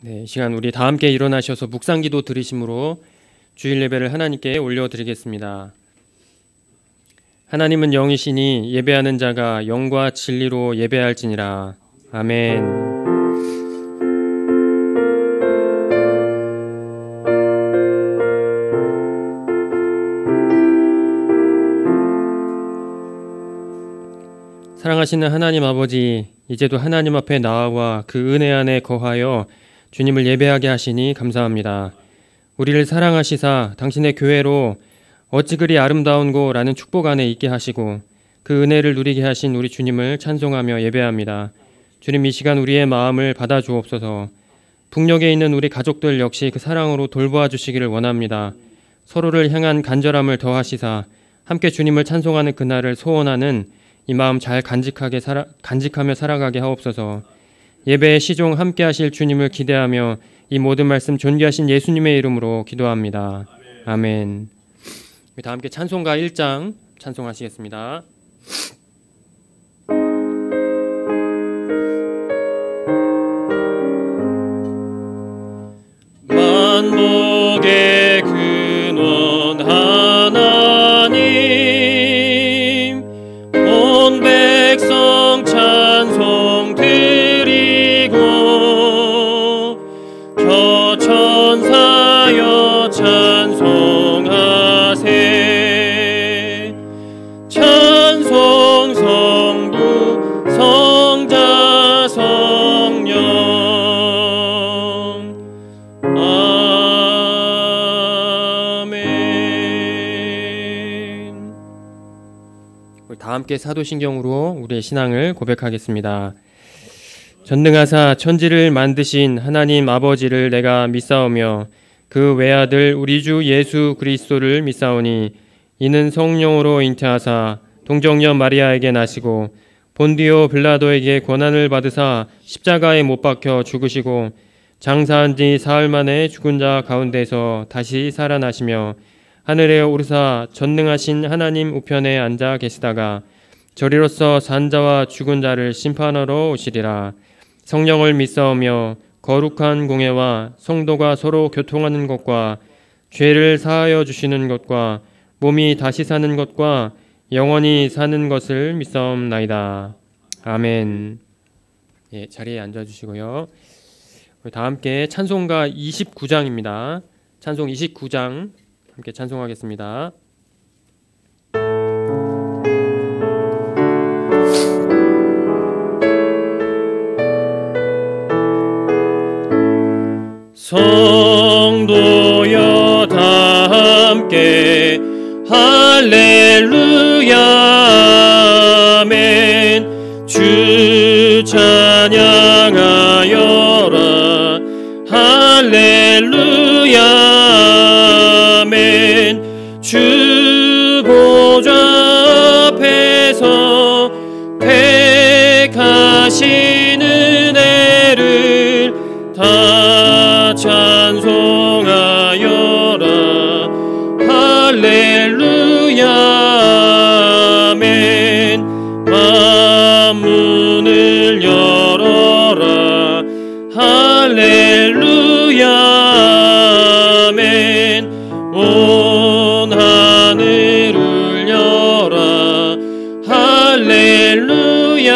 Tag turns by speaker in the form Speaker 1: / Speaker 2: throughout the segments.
Speaker 1: 이 시간 우리 다 함께 일어나셔서 묵상기도 드리심으로 주일 예배를 하나님께 올려드리겠습니다. 하나님은 영이시니 예배하는 자가 영과 진리로 예배할지니라. 아멘. 사랑하시는 하나님 아버지, 이제도 하나님 앞에 나와 그 은혜 안에 거하여 주님을 예배하게 하시니 감사합니다. 우리를 사랑하시사 당신의 교회로 어찌 그리 아름다운 고라는 축복 안에 있게 하시고 그 은혜를 누리게 하신 우리 주님을 찬송하며 예배합니다. 주님, 이 시간 우리의 마음을 받아 주옵소서. 북녘에 있는 우리 가족들 역시 그 사랑으로 돌보아 주시기를 원합니다. 서로를 향한 간절함을 더하시사 함께 주님을 찬송하는 그날을 소원하는 이 마음 잘 간직하며 살아가게 하옵소서. 예배의 시종 함께 하실 주님을 기대하며 이 모든 말씀 존귀하신 예수님의 이름으로 기도합니다. 아멘. 다 함께 찬송가 1장 찬송하시겠습니다. 만복의 근원 하나님, 온 백성 찬송 천사여 찬송하세. 찬송 성부 성자 성령. 아멘. 우리 다 함께 사도신경으로 우리의 신앙을 고백하겠습니다. 전능하사 천지를 만드신 하나님 아버지를 내가 믿사오며 그 외아들 우리 주 예수 그리스도를 믿사오니 이는 성령으로 잉태하사 동정녀 마리아에게 나시고 본디오 빌라도에게 고난을 받으사 십자가에 못 박혀 죽으시고 장사한 지 사흘 만에 죽은 자 가운데서 다시 살아나시며 하늘에 오르사 전능하신 하나님 우편에 앉아 계시다가 저리로서 산 자와 죽은 자를 심판하러 오시리라. 성령을 믿사오며 거룩한 공회와 성도가 서로 교통하는 것과 죄를 사하여 주시는 것과 몸이 다시 사는 것과 영원히 사는 것을 믿사옵나이다. 아멘. 자리에 앉아주시고요. 우리 다 함께 찬송가 29장입니다. 찬송 29장 함께 찬송하겠습니다. 성도여 다 함께 할렐루야 아멘. 주 찬양하여라 할렐루야 아멘. 주 보좌 앞에서 택하신 은혜를 다 찬송하여라 할렐루야 아멘. 만문을 열어라 할렐루야 아멘. 온 하늘 울려라 할렐루야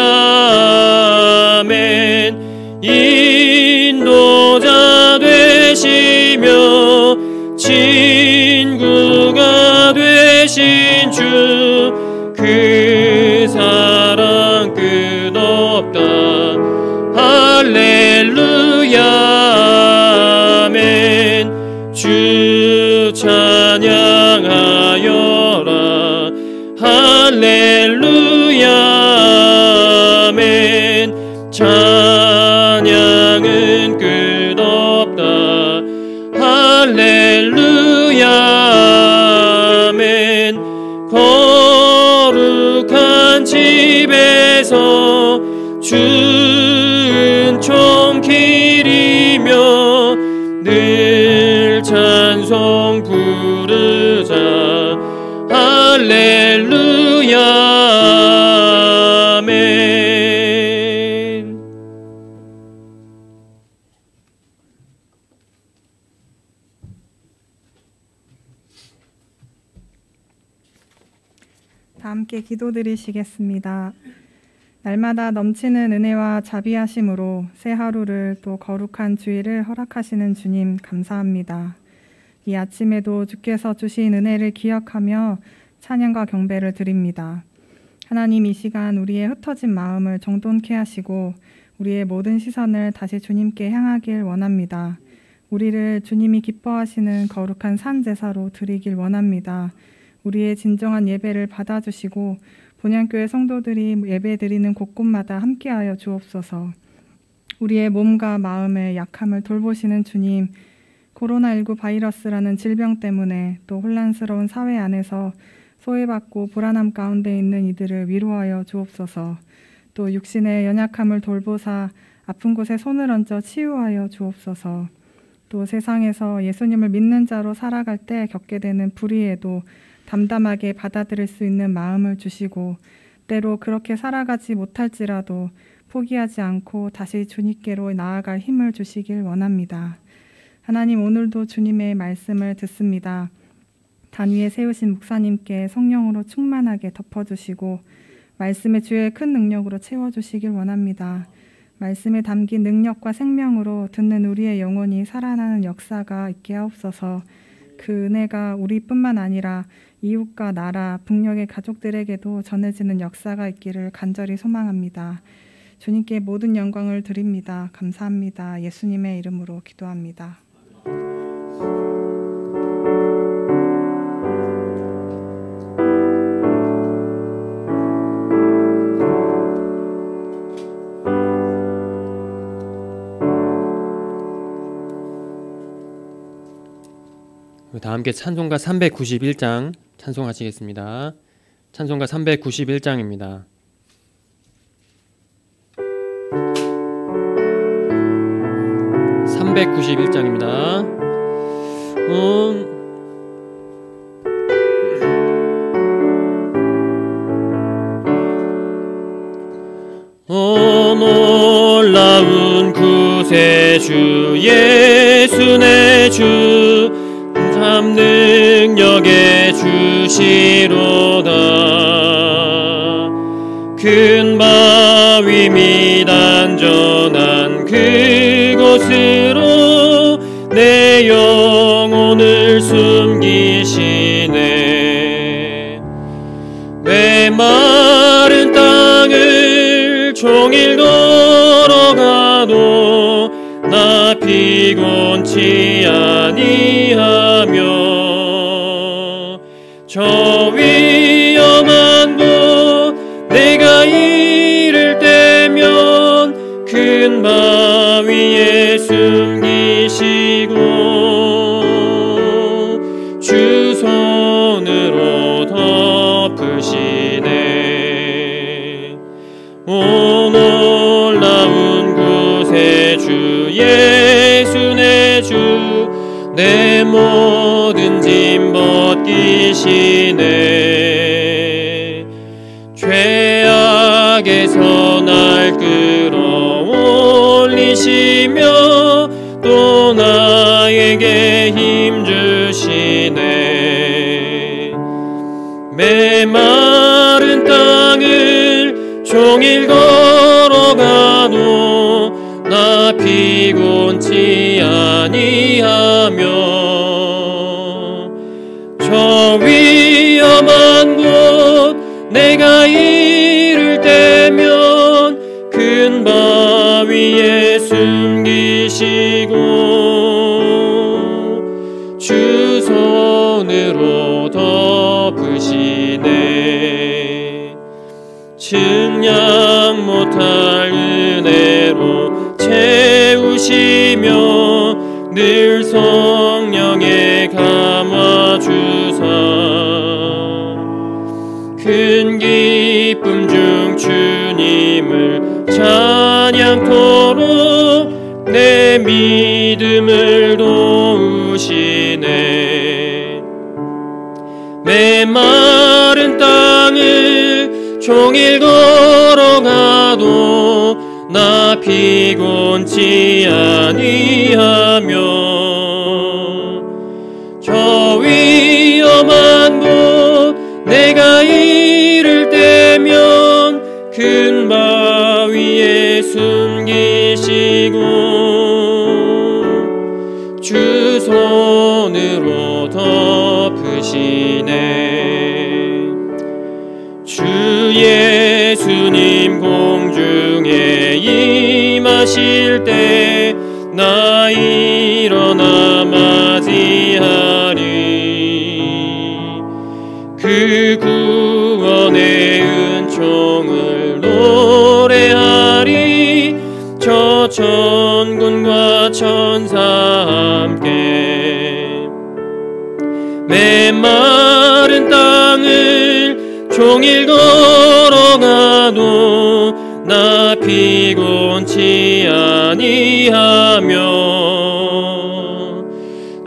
Speaker 1: 아멘. 인도자 되시며 친구가 되신 주 그 사랑 끝없다 할렐루야 아멘. 주 찬양하여라 할렐루야 아멘. 찬양은 끝없다 할렐루야 아멘. 거룩한 집에서 주 은총 기리며 늘 찬송 부르자 할렐루야 아멘.
Speaker 2: 다 함께 기도드리시겠습니다. 날마다 넘치는 은혜와 자비하심으로 새 하루를 또 거룩한 주일을 허락하시는 주님 감사합니다. 이 아침에도 주께서 주신 은혜를 기억하며 찬양과 경배를 드립니다. 하나님, 이 시간 우리의 흩어진 마음을 정돈케 하시고 우리의 모든 시선을 다시 주님께 향하길 원합니다. 우리를 주님이 기뻐하시는 거룩한 산 제사로 드리길 원합니다. 우리의 진정한 예배를 받아주시고 본향교회 성도들이 예배드리는 곳곳마다 함께하여 주옵소서. 우리의 몸과 마음의 약함을 돌보시는 주님, 코로나19 바이러스라는 질병 때문에 또 혼란스러운 사회 안에서 소외받고 불안함 가운데 있는 이들을 위로하여 주옵소서. 또 육신의 연약함을 돌보사 아픈 곳에 손을 얹어 치유하여 주옵소서. 또 세상에서 예수님을 믿는 자로 살아갈 때 겪게 되는 불의에도 담담하게 받아들일 수 있는 마음을 주시고 때로 그렇게 살아가지 못할지라도 포기하지 않고 다시 주님께로 나아갈 힘을 주시길 원합니다. 하나님, 오늘도 주님의 말씀을 듣습니다. 단 위에 세우신 목사님께 성령으로 충만하게 덮어주시고 말씀의 주의 큰 능력으로 채워주시길 원합니다. 말씀에 담긴 능력과 생명으로 듣는 우리의 영혼이 살아나는 역사가 있게 하옵소서. 그 은혜가 우리뿐만 아니라 이웃과 나라, 북녘의 가족들에게도 전해지는 역사가 있기를 간절히 소망합니다. 주님께 모든 영광을 드립니다. 감사합니다. 예수님의 이름으로 기도합니다.
Speaker 1: 다 함께 찬송가 391장 찬송하시겠습니다. 찬송가 391장입니다. 놀라운 구세주 예수 내 주 참 능력의 주시로다. 큰 바위 및 안전한 그곳으로 내 영혼을 숨기시네. 메마른 땅을 종일 걸어가도 나 피곤치 아니하며 저 위험한 곳 내가 이를 때면 큰 바위에 숨기시고 주 손으로 덮으시네. 오 놀라운 구세주 예수 내 주 내 모든 짐 벗기시네. 죄악에서 날 끌어올리시며 또 나에게 힘 주시네. 메마른 땅을 종일 걸어가도 나 피곤치 아니하며 저 위험한 곳 내가 이를 때면 큰 바위에 숨기시고 주 손으로 덮으시네. 측량 못할 은혜로 채우시며 늘 성령에 감화주사 큰 기쁨 중 주님을 찬양토록 내 믿음을 도우시네. 메마른 땅을 종일 걸어가도 나 피곤치 아니하며 저 위험한 곳 내가 손으로 덮으시네. 주 예수님 공중에 임하실 때 나 일어나 맞이하리. 그 구원의 은총을 노래하리. 저 천군과 천사 함께 메마른 땅을 종일 걸어가도 나 피곤치 아니하며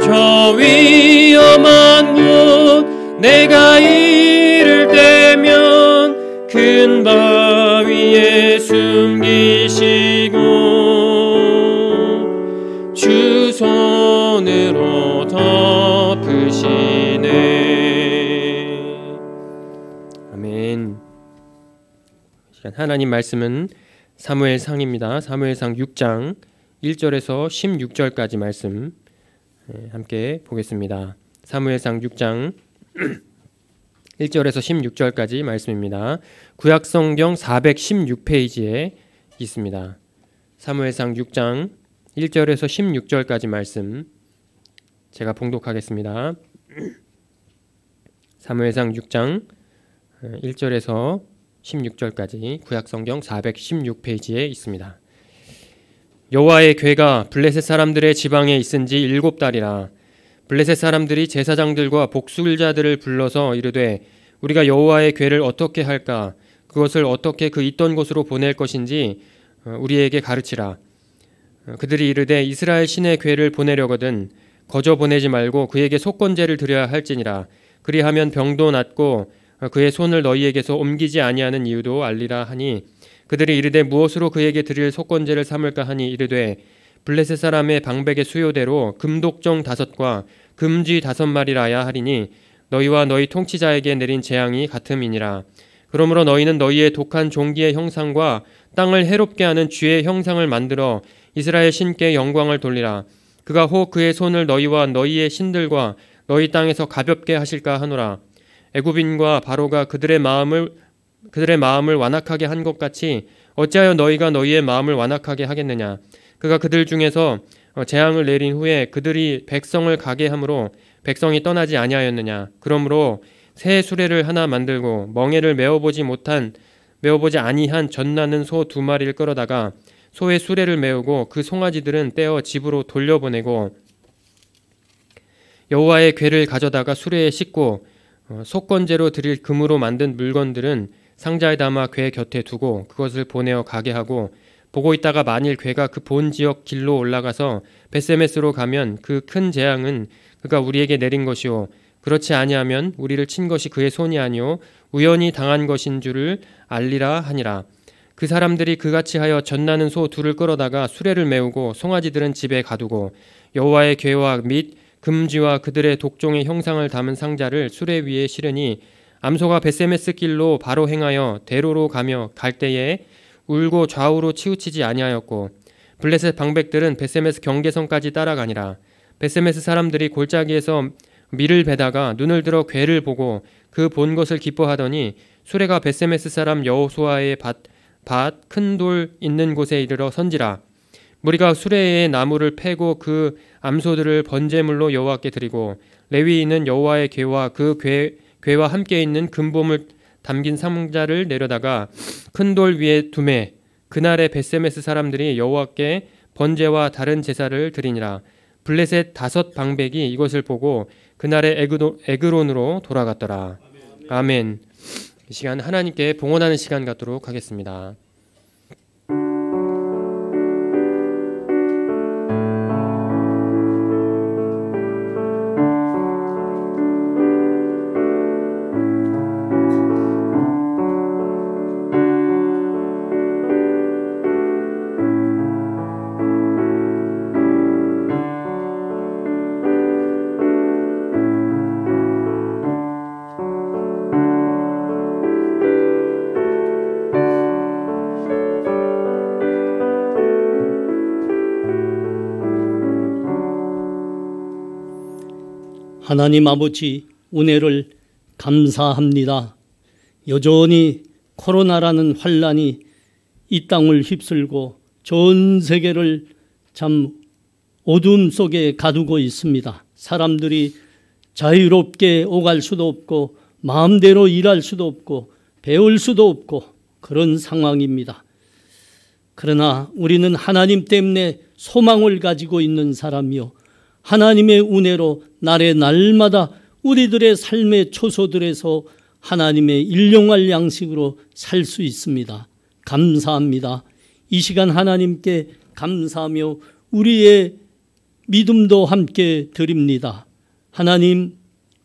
Speaker 1: 저 위험한 곳 내가 이를 때면 큰 바위에 숨기시고 주 손으로 덮으시네. 아멘. 하나님 말씀은 사무엘상입니다. 사무엘상 6장 1절에서 16절까지 말씀 함께 보겠습니다. 사무엘상 6장 1절에서 16절까지 말씀입니다. 구약성경 416페이지에 있습니다. 사무엘상 6장 1절에서 16절까지 말씀 제가 봉독하겠습니다. 사무엘상 6장 1절에서 16절까지 구약성경 416페이지에 있습니다. 여호와의 궤가 블레셋 사람들의 지방에 있은 지 7달이라. 블레셋 사람들이 제사장들과 복술자들을 불러서 이르되 우리가 여호와의 궤를 어떻게 할까? 그것을 어떻게 그 있던 곳으로 보낼 것인지 우리에게 가르치라. 그들이 이르되 이스라엘 신의 궤를 보내려거든 거저 보내지 말고 그에게 속건제를 드려야 할지니라. 그리하면 병도 낫고 그의 손을 너희에게서 옮기지 아니하는 이유도 알리라 하니 그들이 이르되 무엇으로 그에게 드릴 속건제를 삼을까 하니 이르되 블레셋 사람의 방백의 수요대로 금독정 5과 금쥐 5마리라야 하리니 너희와 너희 통치자에게 내린 재앙이 같음이니라. 그러므로 너희는 너희의 독한 종기의 형상과 땅을 해롭게 하는 쥐의 형상을 만들어 이스라엘 신께 영광을 돌리라. 그가 혹 그의 손을 너희와 너희의 신들과 너희 땅에서 가볍게 하실까 하노라. 애굽인과 바로가 그들의 마음을 완악하게 한 것 같이 어찌하여 너희가 너희의 마음을 완악하게 하겠느냐. 그가 그들 중에서 재앙을 내린 후에 그들이 백성을 가게 함으로 백성이 떠나지 아니하였느냐. 그러므로 새 수레를 하나 만들고 멍에를 메어보지 아니한 젖나는 소 2마리를 끌어다가 소의 수레를 메우고 그 송아지들은 떼어 집으로 돌려보내고 여호와의 궤를 가져다가 수레에 싣고 속건제로 드릴 금으로 만든 물건들은 상자에 담아 궤 곁에 두고 그것을 보내어 가게 하고 보고 있다가 만일 궤가 그 본 지역 길로 올라가서 벳세메스로 가면 그 큰 재앙은 그가 우리에게 내린 것이요 그렇지 아니하면 우리를 친 것이 그의 손이 아니요 우연히 당한 것인 줄을 알리라 하니라. 그 사람들이 그같이 하여 젖나는 소 2를 끌어다가 수레를 메우고 송아지들은 집에 가두고 여호와의 궤와 및 금쥐와 그들의 독종의 형상을 담은 상자를 수레 위에 실으니 암소가 벳세메스 길로 바로 행하여 대로로 가며 갈 때에 울고 좌우로 치우치지 아니하였고 블레셋 방백들은 벳세메스 경계선까지 따라가니라. 벳세메스 사람들이 골짜기에서 밀을 베다가 눈을 들어 궤를 보고 그 본 것을 기뻐하더니 수레가 벳세메스 사람 여호수아의 밭 큰 돌 있는 곳에 이르러 선지라. 무리가 수레의 나무를 패고 그 암소들을 번제물로 여호와께 드리고 레위인은 여호와의 궤와 그 궤와 함께 있는 금보물 담긴 상자를 내려다가 큰 돌 위에 두매. 그날에 벳세메스 사람들이 여호와께 번제와 다른 제사를 드리니라. 블레셋 5 방백이 이것을 보고 그날에 에그론으로 돌아갔더라. 아멘. 이 시간 하나님께 봉헌하는 시간 갖도록 하겠습니다.
Speaker 3: 하나님 아버지 은혜를 감사합니다. 여전히 코로나라는 환란이 이 땅을 휩쓸고 전 세계를 참 어둠 속에 가두고 있습니다. 사람들이 자유롭게 오갈 수도 없고 마음대로 일할 수도 없고 배울 수도 없고 그런 상황입니다. 그러나 우리는 하나님 때문에 소망을 가지고 있는 사람이요, 하나님의 은혜로 날마다 우리들의 삶의 초소들에서 하나님의 일용할 양식으로 살 수 있습니다. 감사합니다. 이 시간 하나님께 감사하며 우리의 믿음도 함께 드립니다. 하나님,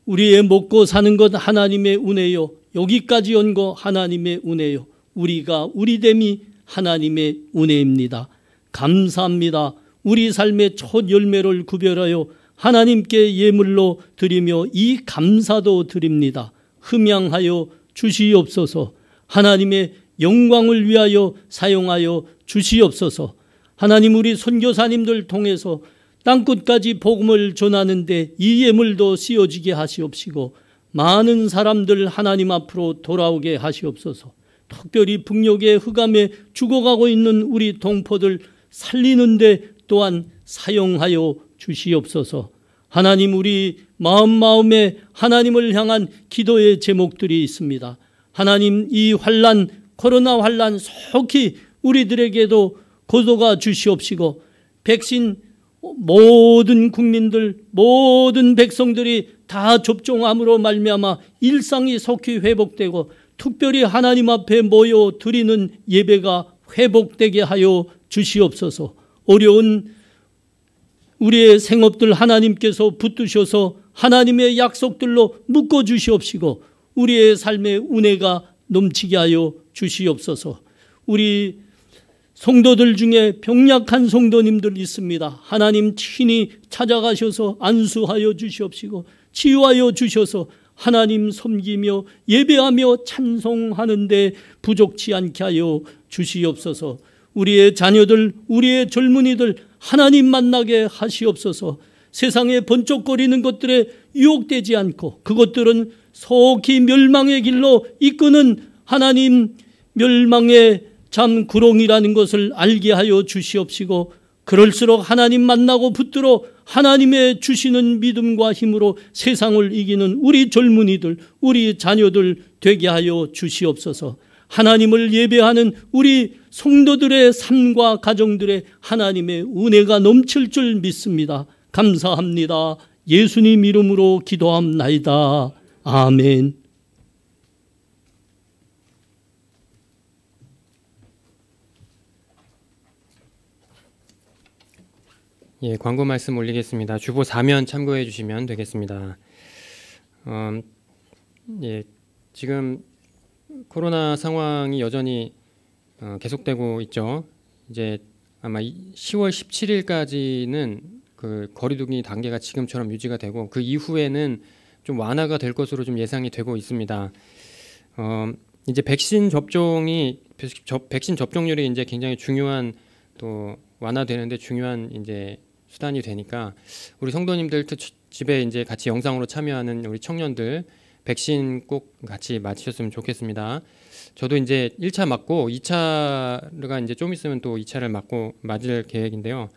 Speaker 3: 우리의 먹고 사는 것 하나님의 은혜요, 여기까지 온 거 하나님의 은혜요, 우리가 우리됨이 하나님의 은혜입니다. 감사합니다. 우리 삶의 첫 열매를 구별하여 하나님께 예물로 드리며 이 감사도 드립니다. 흠양하여 주시옵소서. 하나님의 영광을 위하여 사용하여 주시옵소서. 하나님, 우리 선교사님들 통해서 땅끝까지 복음을 전하는데 이 예물도 씌워지게 하시옵시고 많은 사람들 하나님 앞으로 돌아오게 하시옵소서. 특별히 북녘의 흑암에 죽어가고 있는 우리 동포들 살리는데 또한 사용하여 주시옵소서. 하나님, 우리 마음에 하나님을 향한 기도의 제목들이 있습니다. 하나님, 이 환란, 코로나 환란 속히 우리들에게도 고도가 주시옵시고 백신 모든 국민들, 모든 백성들이 다 접종함으로 말미암아 일상이 속히 회복되고 특별히 하나님 앞에 모여 드리는 예배가 회복되게 하여 주시옵소서. 어려운 우리의 생업들 하나님께서 붙드셔서 하나님의 약속들로 묶어 주시옵시고 우리의 삶의 은혜가 넘치게 하여 주시옵소서. 우리 성도들 중에 병약한 성도님들 있습니다. 하나님 친히 찾아가셔서 안수하여 주시옵시고 치유하여 주셔서 하나님 섬기며 예배하며 찬송하는데 부족치 않게 하여 주시옵소서. 우리의 자녀들, 우리의 젊은이들 하나님 만나게 하시옵소서. 세상에 번쩍거리는 것들에 유혹되지 않고 그것들은 속히 멸망의 길로 이끄는 하나님 멸망의 참 구렁이라는 것을 알게 하여 주시옵시고 그럴수록 하나님 만나고 붙들어 하나님의 주시는 믿음과 힘으로 세상을 이기는 우리 젊은이들, 우리 자녀들 되게 하여 주시옵소서. 하나님을 예배하는 우리 성도들의 삶과 가정들의 하나님의 은혜가 넘칠 줄 믿습니다. 감사합니다. 예수님 이름으로 기도합나이다. 아멘.
Speaker 1: 예, 광고 말씀 올리겠습니다. 주보 4면 참고해 주시면 되겠습니다. 예, 지금 코로나 상황이 여전히 계속되고 있죠. 이제 아마 10월 17일까지는 그 거리두기 단계가 지금처럼 유지가 되고 그 이후에는 좀 완화가 될 것으로 좀 예상이 되고 있습니다. 이제 백신 접종률이 이제 굉장히 중요한 또 완화되는데 중요한 이제 수단이 되니까 우리 성도님들 집에 이제 같이 영상으로 참여하는 우리 청년들 백신 꼭 같이 맞으셨으면 좋겠습니다. 저도 이제 1차 맞고 2차가 이제 좀 있으면 또 2차를 맞을 계획인데요.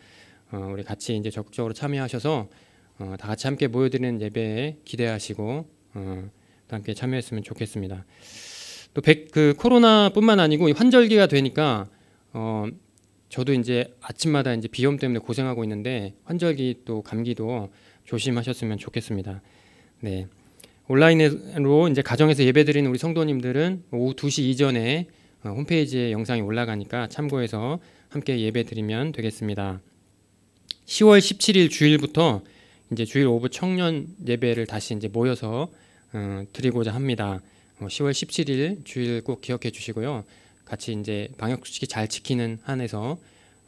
Speaker 1: 우리 같이 이제 적극적으로 참여하셔서 다 같이 함께 모여드리는 예배에 기대하시고 함께 참여했으면 좋겠습니다. 또 그 코로나뿐만 아니고 환절기가 되니까 저도 이제 아침마다 이제 비염 때문에 고생하고 있는데 환절기 또 감기도 조심하셨으면 좋겠습니다. 네. 온라인으로 이제 가정에서 예배드리는 우리 성도님들은 오후 2시 이전에 홈페이지에 영상이 올라가니까 참고해서 함께 예배드리면 되겠습니다. 10월 17일 주일부터 이제 주일 오후 청년 예배를 다시 이제 모여서 드리고자 합니다. 10월 17일 주일 꼭 기억해 주시고요. 같이 이제 방역 수칙이 잘 지키는 한에서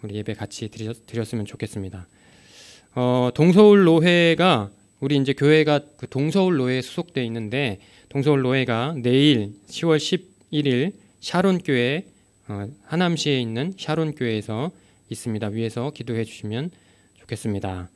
Speaker 1: 우리 예배 같이 드렸으면 좋겠습니다. 동서울 노회가 우리 이제 교회가 그 동서울 노회에 소속돼 있는데 동서울 노회가 내일 10월 11일 샤론교회 하남시에 있는 샤론교회에서 있습니다. 위에서 기도해 주시면 좋겠습니다. 좋겠습니다.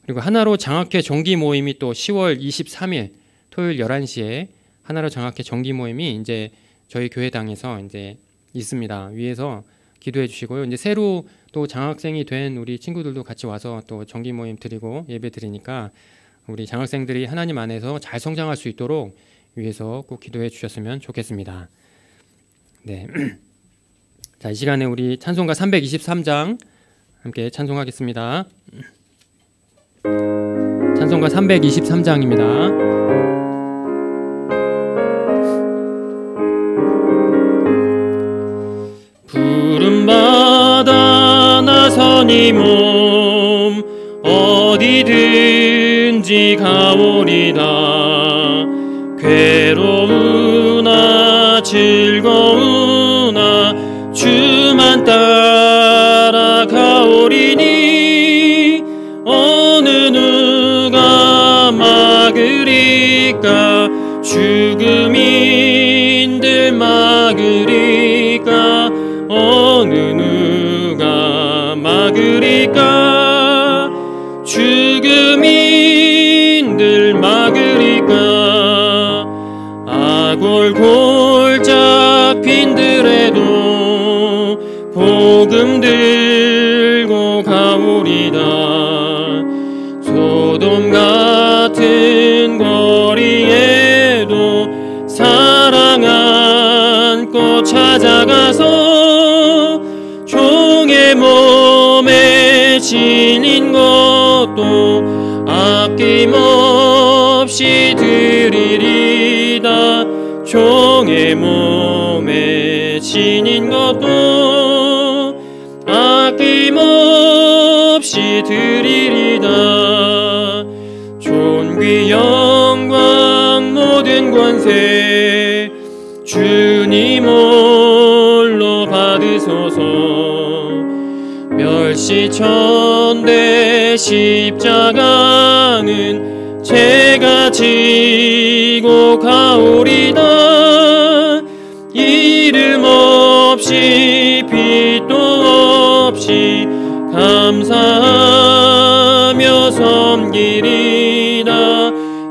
Speaker 1: 그리고 하나로 장학회 정기 모임이 또 10월 23일 토요일 11시에 하나로 장학회 정기 모임이 이제 저희 교회당에서 이제 있습니다. 위에서 기도해 주시고요. 이제 새로 또 장학생이 된 우리 친구들도 같이 와서 또 정기 모임 드리고 예배 드리니까 우리 장학생들이 하나님 안에서 잘 성장할 수 있도록 위에서 꼭 기도해 주셨으면 좋겠습니다. 네. 자, 이 시간에 우리 찬송가 323장 함께 찬송하겠습니다. 찬송가 323장입니다. 부름받아 나선 이 몸 어디든지 가오리다. 괴로우나 즐거우나 주만 따라가오리니 어느 누가 막으리까. 죽음인들 막으리까. 어느 누가 막으리까. 죽음인들 막으리까. 아골골 잡힌들에도 복음 들고 가오리다. 소돔 같은 거리에도 사랑 안고 찾아가서 종의 몸에 실린 것도 아낌없이 드리리다. 종의 몸에 실린 것도 아낌없이 드리리다. 존귀 영광 모든 권세 주님 홀로 받으소서. 멸시천대 십자가는 제가 지고 가오리다. 이름 없이 빛도 없이 감사하며 섬기리다.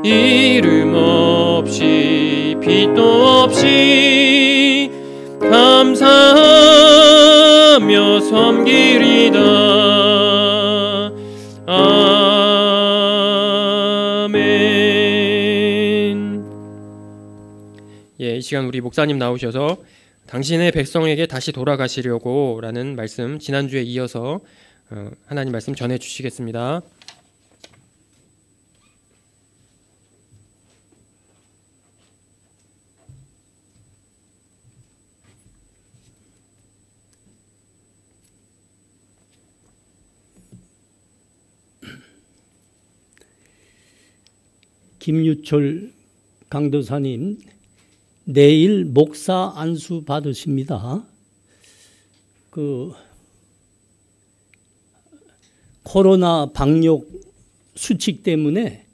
Speaker 1: 이름 없이 빛도 없이 감사하며 섬기리다. 아멘. 이 시간 우리 목사님 나오셔서 당신의 백성에게 다시 돌아가시려고 라는 말씀 지난주에 이어서 하나님 말씀 전해 주시겠습니다.
Speaker 3: 김유철 강도사님, 내일 목사 안수 받으십니다. 코로나 방역 수칙 때문에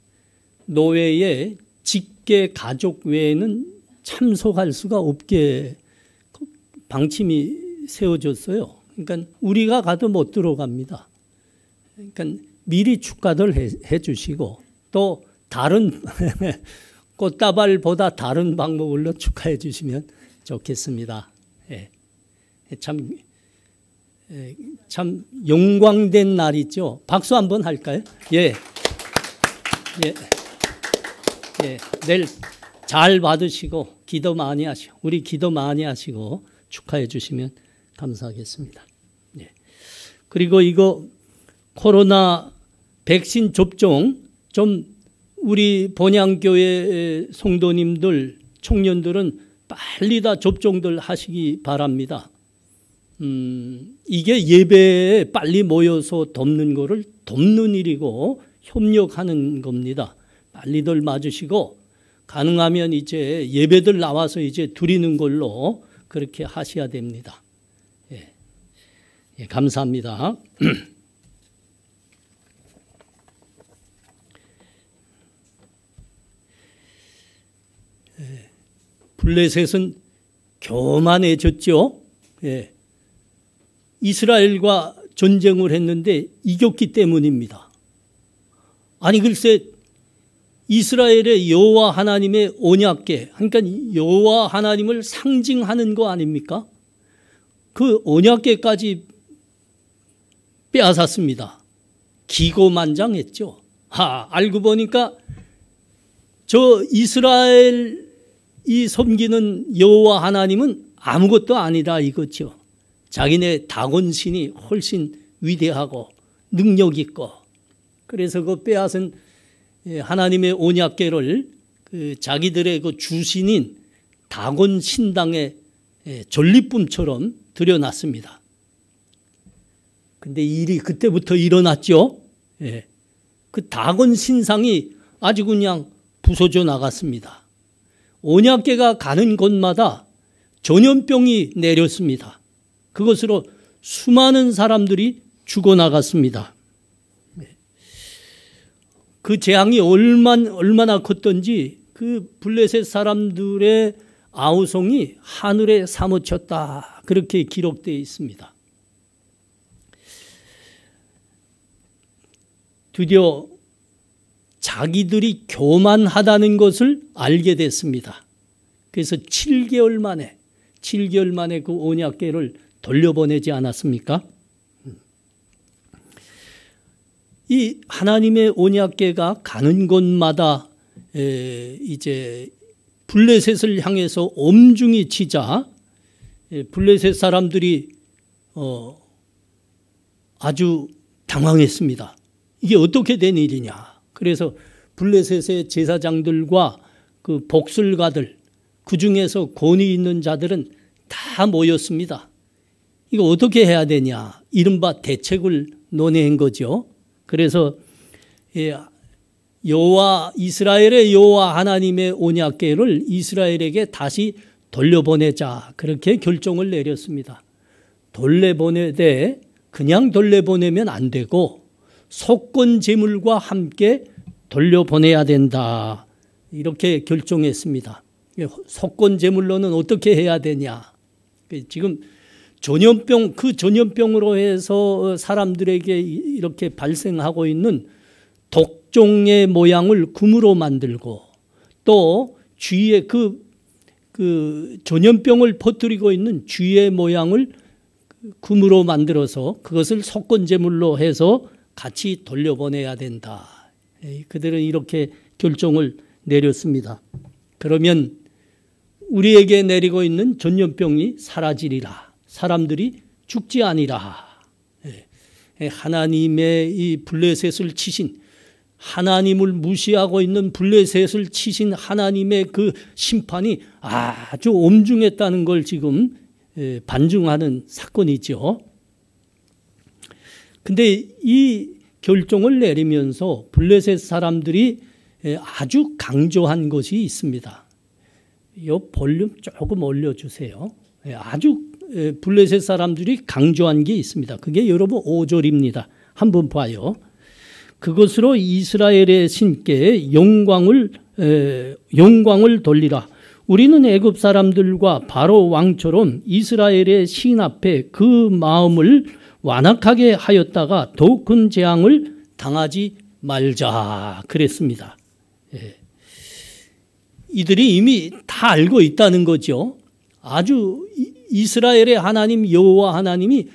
Speaker 3: 노회에 직계 가족 외에는 참석할 수가 없게 방침이 세워졌어요. 그러니까 우리가 가도 못 들어갑니다. 그러니까 미리 축하들 해 주시고 또 다른 꽃다발보다 다른 방법으로 축하해 주시면 좋겠습니다. 예. 참 영광된 날이죠. 박수 한번 할까요? 예. 예. 예. 내일 잘 받으시고 기도 많이 하시고 우리 기도 많이 하시고 축하해 주시면 감사하겠습니다. 예. 그리고 이거 코로나 백신 접종 좀 우리 본향교회 성도님들, 청년들은 빨리 다 접종들 하시기 바랍니다. 이게 예배에 빨리 모여서 돕는 거를 돕는 일이고 협력하는 겁니다. 빨리들 맞으시고 가능하면 이제 예배들 나와서 이제 드리는 걸로 그렇게 하셔야 됩니다. 예. 예, 감사합니다. 블레셋은 교만해졌죠. 예. 이스라엘과 전쟁을 했는데 이겼기 때문입니다. 아니 글쎄 이스라엘의 여호와 하나님의 언약궤, 그러니까 여호와 하나님을 상징하는 거 아닙니까? 그 언약궤까지 빼앗았습니다. 기고만장했죠. 알고 보니까 저 이스라엘이 섬기는 여호와 하나님은 아무것도 아니다 이거죠. 자기네 다곤신이 훨씬 위대하고 능력 있고, 그래서 그 빼앗은 하나님의 언약궤를 그 자기들의 그 주신인 다곤 신당의 전리품처럼 들여놨습니다. 근데 일이 그때부터 일어났죠. 그 다곤 신상이 아주 그냥 부서져 나갔습니다. 언약궤가 가는 곳마다 전염병이 내렸습니다. 그것으로 수많은 사람들이 죽어나갔습니다. 그 재앙이 얼마나 컸던지 그 블레셋 사람들의 아우성이 하늘에 사무쳤다, 그렇게 기록되어 있습니다. 드디어 자기들이 교만하다는 것을 알게 됐습니다. 그래서 7개월 만에 그 언약궤를 돌려보내지 않았습니까? 이 하나님의 언약궤가 가는 곳마다 이제 블레셋을 향해서 엄중히 치자 블레셋 사람들이 아주 당황했습니다. 이게 어떻게 된 일이냐. 그래서 블레셋의 제사장들과 그 복술가들, 그 중에서 권위 있는 자들은 다 모였습니다. 이거 어떻게 해야 되냐, 이른바 대책을 논의한 거죠. 그래서 이스라엘의 여호와 하나님의 언약궤를 이스라엘에게 다시 돌려보내자, 그렇게 결정을 내렸습니다. 돌려보내되 그냥 돌려보내면 안 되고 속건 제물과 함께 돌려보내야 된다, 이렇게 결정했습니다. 속건 제물로는 어떻게 해야 되냐. 지금 전염병으로 해서 사람들에게 이렇게 발생하고 있는 독종의 모양을 금으로 만들고, 또 쥐의 그 전염병을 퍼뜨리고 있는 쥐의 모양을 금으로 만들어서 그것을 속건제물로 해서 같이 돌려보내야 된다. 그들은 이렇게 결정을 내렸습니다. 그러면 우리에게 내리고 있는 전염병이 사라지리라. 사람들이 죽지 아니라. 하나님의 이 블레셋을 치신, 하나님을 무시하고 있는 블레셋을 치신 하나님의 그 심판이 아주 엄중했다는 걸 지금 반증하는 사건이죠. 근데 이 결정을 내리면서 블레셋 사람들이 아주 강조한 것이 있습니다. 이 볼륨 조금 올려주세요. 아주 블레셋 사람들이 강조한 게 있습니다. 그게 여러분 5절입니다. 한번 봐요. 그것으로 이스라엘의 신께 영광을 돌리라. 우리는 애굽 사람들과 바로 왕처럼 이스라엘의 신 앞에 그 마음을 완악하게 하였다가 더욱 큰 재앙을 당하지 말자, 그랬습니다. 이들이 이미 다 알고 있다는 거죠. 아주 이스라엘의 하나님 여호와 하나님이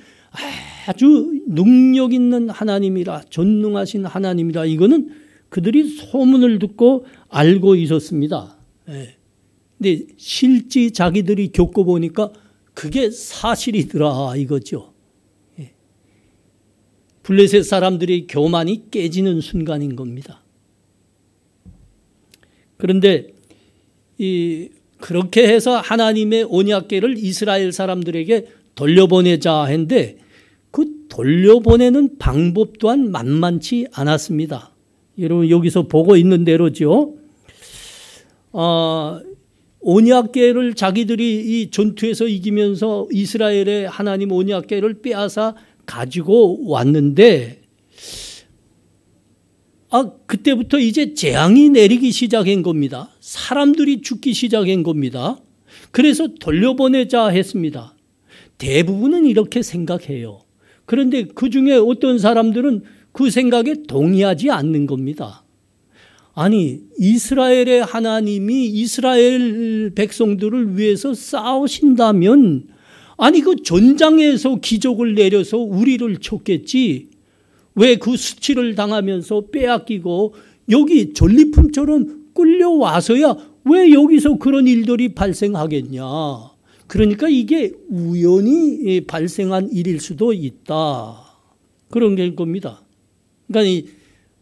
Speaker 3: 아주 능력 있는 하나님이라, 전능하신 하나님이라, 이거는 그들이 소문을 듣고 알고 있었습니다. 근데 실제 자기들이 겪어보니까 그게 사실이더라 이거죠. 블레셋 사람들의 교만이 깨지는 순간인 겁니다. 그런데 그렇게 해서 하나님의 언약궤를 이스라엘 사람들에게 돌려보내자 했는데 그 돌려보내는 방법 또한 만만치 않았습니다. 여러분 여기서 보고 있는 대로죠. 언약궤를 자기들이 이 전투에서 이기면서 이스라엘의 하나님 언약궤를 빼앗아 가지고 왔는데 그때부터 이제 재앙이 내리기 시작한 겁니다. 사람들이 죽기 시작한 겁니다. 그래서 돌려보내자 했습니다. 대부분은 이렇게 생각해요. 그런데 그 중에 어떤 사람들은 그 생각에 동의하지 않는 겁니다. 아니, 이스라엘의 하나님이 이스라엘 백성들을 위해서 싸우신다면, 아니, 그 전장에서 기적을 내려서 우리를 쳤겠지. 왜 그 수치를 당하면서 빼앗기고 여기 전리품처럼 끌려와서야 왜 여기서 그런 일들이 발생하겠냐. 그러니까 이게 우연히 발생한 일일 수도 있다. 그런 게 겁니다. 그러니까 이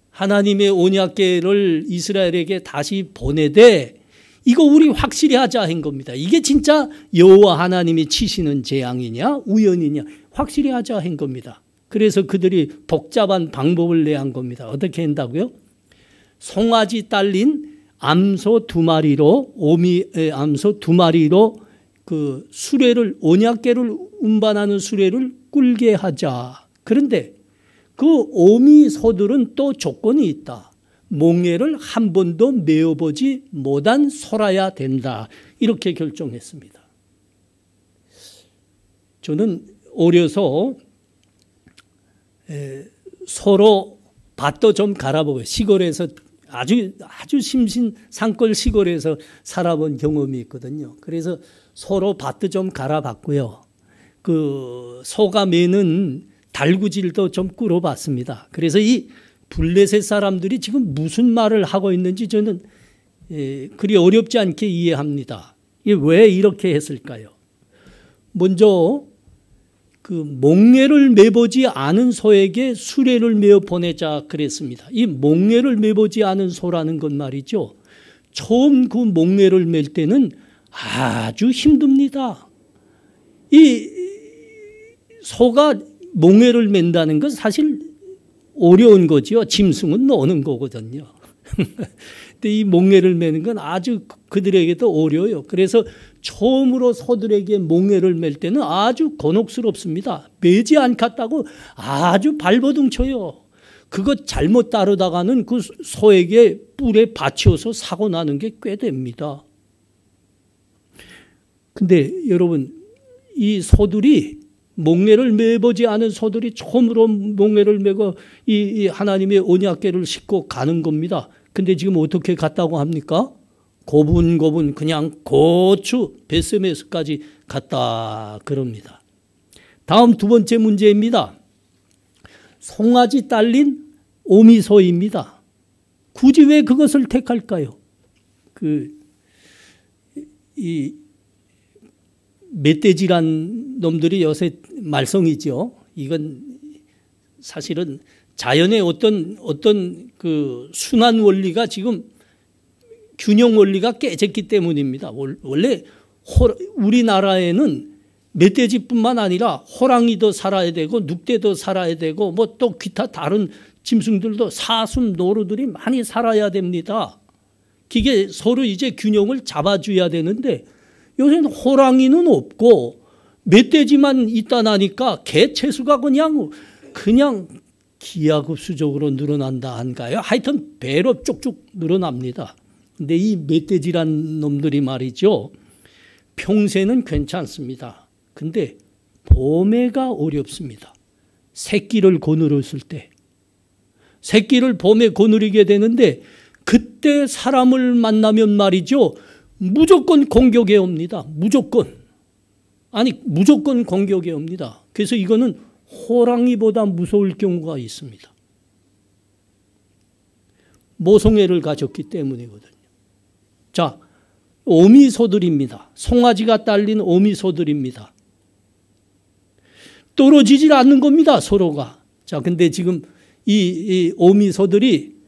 Speaker 3: 하나님의 언약궤를 이스라엘에게 다시 보내되 이거 우리 확실히 하자 한 겁니다. 이게 진짜 여호와 하나님이 치시는 재앙이냐 우연이냐 확실히 하자 한 겁니다. 그래서 그들이 복잡한 방법을 내한 겁니다. 어떻게 한다고요? 송아지 딸린 암소 2마리로 암소 2마리로 그 수레를 언약궤를 운반하는 수레를 끌게 하자. 그런데 그 오미소들은 또 조건이 있다. 몽에를 한 번도 메어보지 못한 소라야 된다. 이렇게 결정했습니다. 저는 어려서 서로 밭도 좀 갈아보고 시골에서 아주 심신 산골 시골에서 살아본 경험이 있거든요. 그래서 서로 밭도 좀 갈아봤고요. 그 소가 매는 달구질도 좀 끌어봤습니다. 그래서 이 블레셋 사람들이 지금 무슨 말을 하고 있는지 저는 그리 어렵지 않게 이해합니다. 이게 왜 이렇게 했을까요? 먼저 그 몽에를 매보지 않은 소에게 수레를 메어 보내자 그랬습니다. 이 몽에를 매보지 않은 소라는 건 말이죠. 처음 그 몽에를 맬 때는 아주 힘듭니다. 이 소가 몽에를 맨다는 건 사실 어려운 거죠. 짐승은 노는 거거든요. 근데 이 몽에를 매는 건 아주 그들에게도 어려워요. 그래서 처음으로 소들에게 몽에를 맬 때는 아주 곤혹스럽습니다. 매지 않겠다고 아주 발버둥 쳐요. 그거 잘못 따르다가는 그 소에게 뿔에 받쳐서 사고 나는 게 꽤 됩니다. 근데 여러분, 이 소들이 몽에를 매보지 않은 소들이 처음으로 몽에를 매고 이 하나님의 언약궤를 싣고 가는 겁니다. 근데 지금 어떻게 갔다고 합니까? 고분고분 그냥 고추 베스메스까지 갔다 그럽니다. 다음 두 번째 문제입니다. 송아지 딸린 오미소입니다. 굳이 왜 그것을 택할까요? 이 멧돼지란 놈들이 요새 말썽이죠. 이건 사실은 자연의 어떤 그 순환 원리가 지금 균형 원리가 깨졌기 때문입니다. 원래 우리나라에는 멧돼지뿐만 아니라 호랑이도 살아야 되고 늑대도 살아야 되고 뭐 또 기타 다른 짐승들도 사슴 노루들이 많이 살아야 됩니다. 이게 서로 이제 균형을 잡아줘야 되는데 요새는 호랑이는 없고 멧돼지만 있다 나니까 개 채수가 그냥 기하급수적으로 늘어난다 한가요? 하여튼 배로 쭉쭉 늘어납니다. 근데 이 멧돼지란 놈들이 말이죠. 평소에는 괜찮습니다. 근데 봄에가 어렵습니다. 새끼를 거느렸을 때. 새끼를 봄에 거느리게 되는데 그때 사람을 만나면 말이죠. 무조건 공격해 옵니다. 무조건 공격해 옵니다. 그래서 이거는 호랑이보다 무서울 경우가 있습니다. 모성애를 가졌기 때문이거든요. 자, 오미소들입니다. 송아지가 딸린 오미소들입니다. 떨어지질 않는 겁니다, 서로가. 자, 근데 지금 이 오미소들이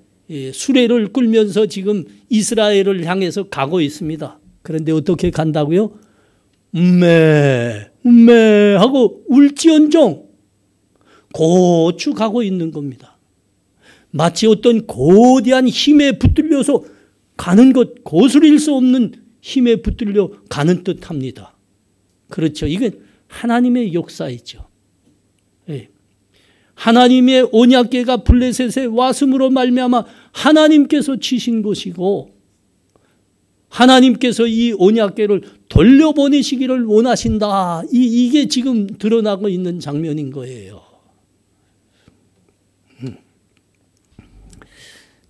Speaker 3: 수레를 끌면서 지금 이스라엘을 향해서 가고 있습니다. 그런데 어떻게 간다고요? 음메 하고 울지언정 고추 가고 있는 겁니다. 마치 어떤 거대한 힘에 붙들려서 가는 것, 거스릴 수 없는 힘에 붙들려 가는 듯합니다. 그렇죠. 이건 하나님의 역사이죠. 네. 하나님의 언약궤가 블레셋에 왔음으로 말미암아 하나님께서 치신 것이고 하나님께서 이 언약궤를 돌려보내시기를 원하신다. 이게 지금 드러나고 있는 장면인 거예요.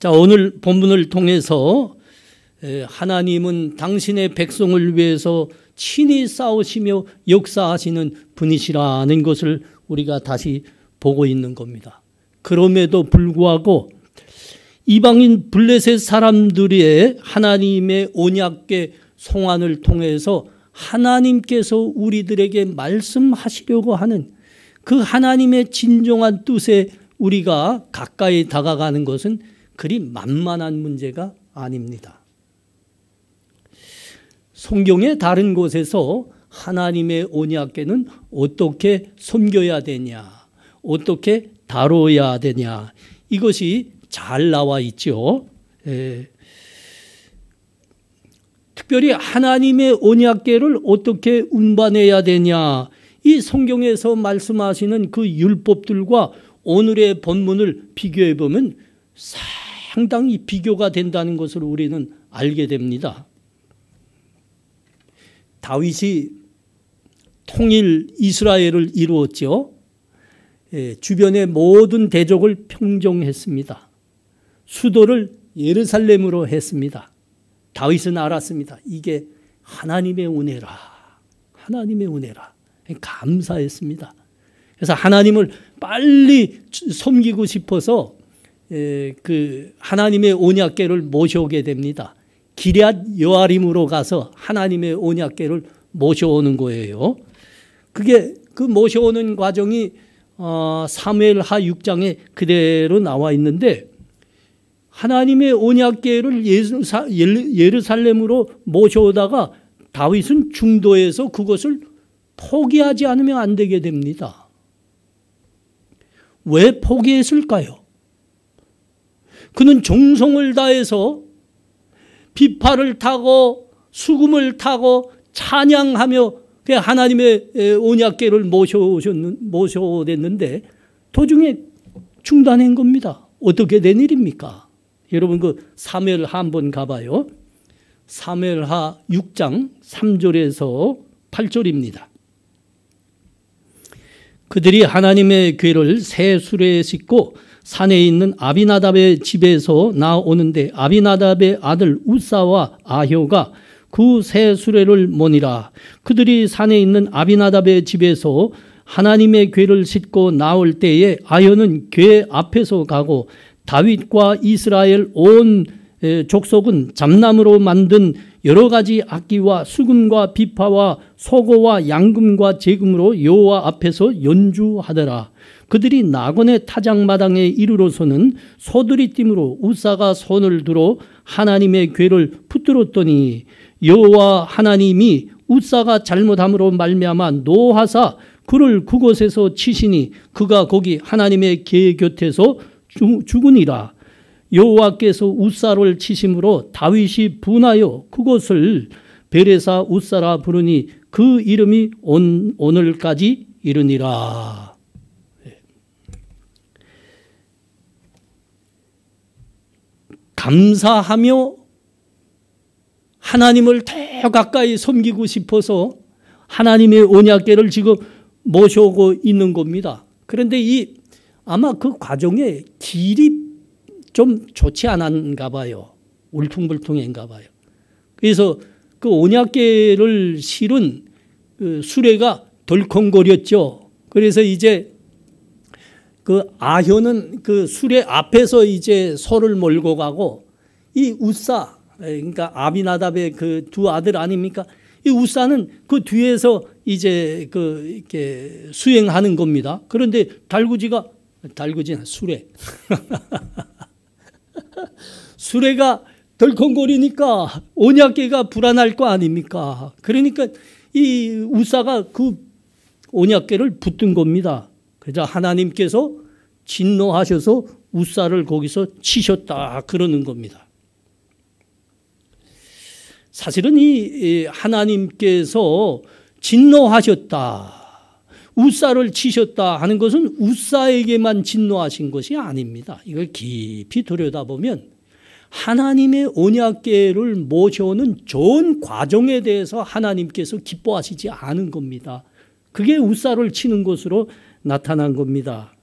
Speaker 3: 자, 오늘 본문을 통해서 하나님은 당신의 백성을 위해서 친히 싸우시며 역사하시는 분이시라는 것을 우리가 다시 보고 있는 겁니다. 그럼에도 불구하고 이방인 블레셋 사람들의 하나님의 언약궤 송환을 통해서 하나님께서 우리들에게 말씀하시려고 하는 그 하나님의 진정한 뜻에 우리가 가까이 다가가는 것은 그리 만만한 문제가 아닙니다. 성경의 다른 곳에서 하나님의 언약궤는 어떻게 섬겨야 되냐, 어떻게 다뤄야 되냐, 이것이 잘 나와 있죠. 특별히 하나님의 언약궤를 어떻게 운반해야 되냐, 이 성경에서 말씀하시는 그 율법들과 오늘의 본문을 비교해 보면 상당히 비교가 된다는 것을 우리는 알게 됩니다. 다윗이 통일 이스라엘을 이루었죠. 주변의 모든 대적을 평정했습니다. 수도를 예루살렘으로 했습니다. 다윗은 알았습니다. 이게 하나님의 은혜라. 하나님의 은혜라. 감사했습니다. 그래서 하나님을 빨리 섬기고 싶어서 그 하나님의 언약궤를 모셔오게 됩니다. 기럇 여아림으로 가서 하나님의 언약궤를 모셔오는 거예요. 그게 그 모셔오는 과정이 사무엘하 6장에 그대로 나와 있는데, 하나님의 언약궤를 예루살렘으로 모셔오다가 다윗은 중도에서 그것을 포기하지 않으면 안 되게 됩니다. 왜 포기했을까요? 그는 정성을 다해서 비파를 타고 수금을 타고 찬양하며 하나님의 언약궤를 모셔오랬는데 도중에 중단한 겁니다. 어떻게 된 일입니까? 여러분 그 사무엘하 한번 가봐요. 사무엘하 6장 3절에서 8절입니다. 그들이 하나님의 궤를 새 수레에 싣고 산에 있는 아비나답의 집에서 나오는데 아비나답의 아들 우사와 아효가 그 새 수레를 모니라. 그들이 산에 있는 아비나답의 집에서 하나님의 궤를 싣고 나올 때에 아효는 궤 앞에서 가고 다윗과 이스라엘 온 족속은 잡나무로 만든 여러 가지 악기와 수금과 비파와 소고와 양금과 제금으로 여호와 앞에서 연주하더라. 그들이 나곤의 타작마당에 이르러서는 소들이 띠므로 우사가 손을 들어 하나님의 궤를 붙들었더니 여호와 하나님이 우사가 잘못함으로 말미암아 노하사 그를 그곳에서 치시니 그가 거기 하나님의 궤 곁에서 죽으니라. 여호와께서 우사를 치심으로 다윗이 분하여 그곳을 베레사 우사라 부르니 그 이름이 오늘까지 이르니라. 감사하며 하나님을 더 가까이 섬기고 싶어서 하나님의 언약궤를 지금 모셔오고 있는 겁니다. 그런데 아마 그 과정에 길이 좀 좋지 않았는가 봐요. 울퉁불퉁한가 봐요. 그래서 그 언약궤를 실은 그 수레가 덜컹거렸죠. 그래서 이제 그 아효는 그 수레 앞에서 이제 소를 몰고 가고 이 우사, 그러니까 아비나답의 그 두 아들 아닙니까? 이 우사는 그 뒤에서 이제 그 이렇게 수행하는 겁니다. 그런데 달구지는 수레. 수레가 덜컹거리니까 언약궤가 불안할 거 아닙니까? 그러니까 이 우사가 그 언약궤를 붙든 겁니다. 그래서 하나님께서 진노하셔서 우사를 거기서 치셨다 그러는 겁니다. 사실은 이 하나님께서 진노하셨다, 우사를 치셨다 하는 것은 우사에게만 진노하신 것이 아닙니다. 이걸 깊이 들여다보면 하나님의 언약궤를 모셔오는 전 과정에 대해서 하나님께서 기뻐하시지 않은 겁니다. 그게 우사를 치는 것으로 나타난 겁니다.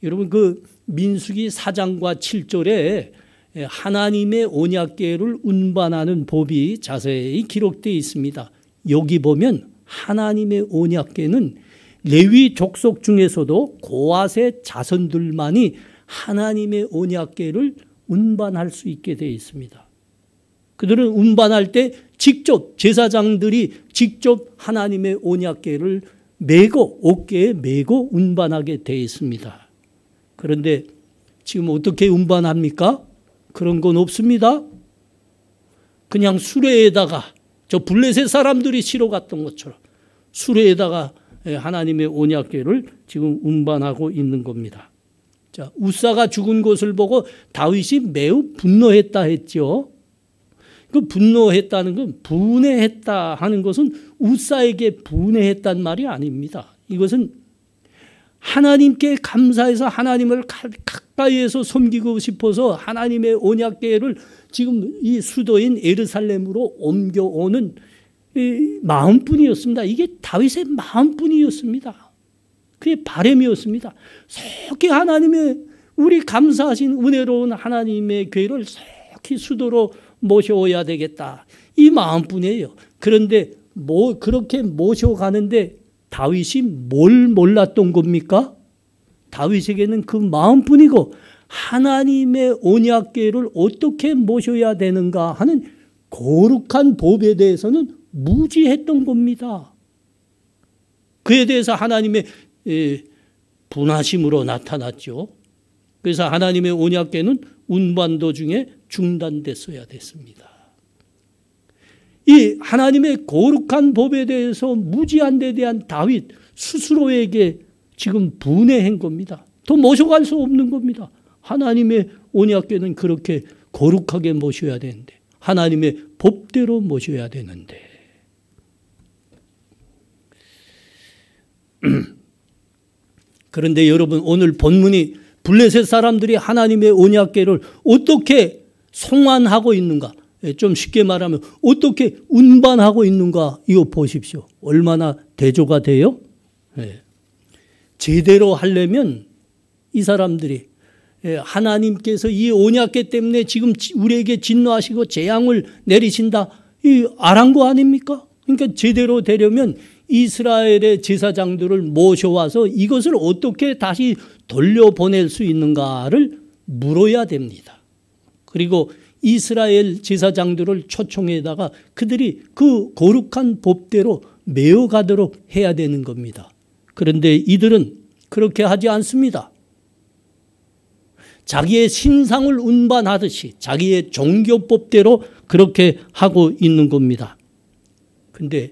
Speaker 3: 여러분 그 민수기 4장과 7절에 하나님의 언약궤를 운반하는 법이 자세히 기록되어 있습니다. 여기 보면 하나님의 언약궤는 레위 족속 중에서도 고앗의 자손들만이 하나님의 언약궤를 운반할 수 있게 되어 있습니다. 그들은 운반할 때 직접 제사장들이 직접 하나님의 언약궤를 메고 어깨에 메고 운반하게 되어 있습니다. 그런데 지금 어떻게 운반합니까? 그런 건 없습니다. 그냥 수레에다가 저 블레셋 사람들이 실어 갔던 것처럼 수레에다가 하나님의 언약궤를 지금 운반하고 있는 겁니다. 자, 우사가 죽은 것을 보고 다윗이 매우 분노했다 했죠. 그 분노했다는 건 분해했다 하는 것은 우사에게 분해했단 말이 아닙니다. 이것은 하나님께 감사해서 하나님을 가까이에서 섬기고 싶어서 하나님의 언약궤를 지금 이 수도인 예루살렘으로 옮겨오는 마음뿐이었습니다. 이게 다윗의 마음뿐이었습니다. 그게 바람이었습니다. 속히 하나님의 우리 감사하신 은혜로운 하나님의 궤를 속히 수도로 모셔야 되겠다. 이 마음뿐이에요. 그런데 그렇게 모셔가는데 다윗이 뭘 몰랐던 겁니까? 다윗에게는 그 마음뿐이고 하나님의 언약궤를 어떻게 모셔야 되는가 하는 거룩한 법에 대해서는 무지했던 겁니다. 그에 대해서 하나님의 분하심으로 나타났죠. 그래서 하나님의 언약궤는 운반 도중에 중단됐어야 됐습니다. 이 하나님의 거룩한 법에 대해서 무지한 데 대한 다윗 스스로에게 지금 분해한 겁니다. 더 모셔갈 수 없는 겁니다. 하나님의 언약궤는 그렇게 거룩하게 모셔야 되는데 하나님의 법대로 모셔야 되는데 그런데 여러분 오늘 본문이 블레셋 사람들이 하나님의 언약궤를 어떻게 송환하고 있는가, 좀 쉽게 말하면 어떻게 운반하고 있는가 이거 보십시오. 얼마나 대조가 돼요? 제대로 하려면 이 사람들이 하나님께서 이 언약궤 때문에 지금 우리에게 진노하시고 재앙을 내리신다 이 아랑거 아닙니까? 그러니까 제대로 되려면 이스라엘의 제사장들을 모셔와서 이것을 어떻게 다시 돌려보낼 수 있는가를 물어야 됩니다. 그리고 이스라엘 제사장들을 초청해다가 그들이 그 거룩한 법대로 메어가도록 해야 되는 겁니다. 그런데 이들은 그렇게 하지 않습니다. 자기의 신상을 운반하듯이 자기의 종교법대로 그렇게 하고 있는 겁니다. 그런데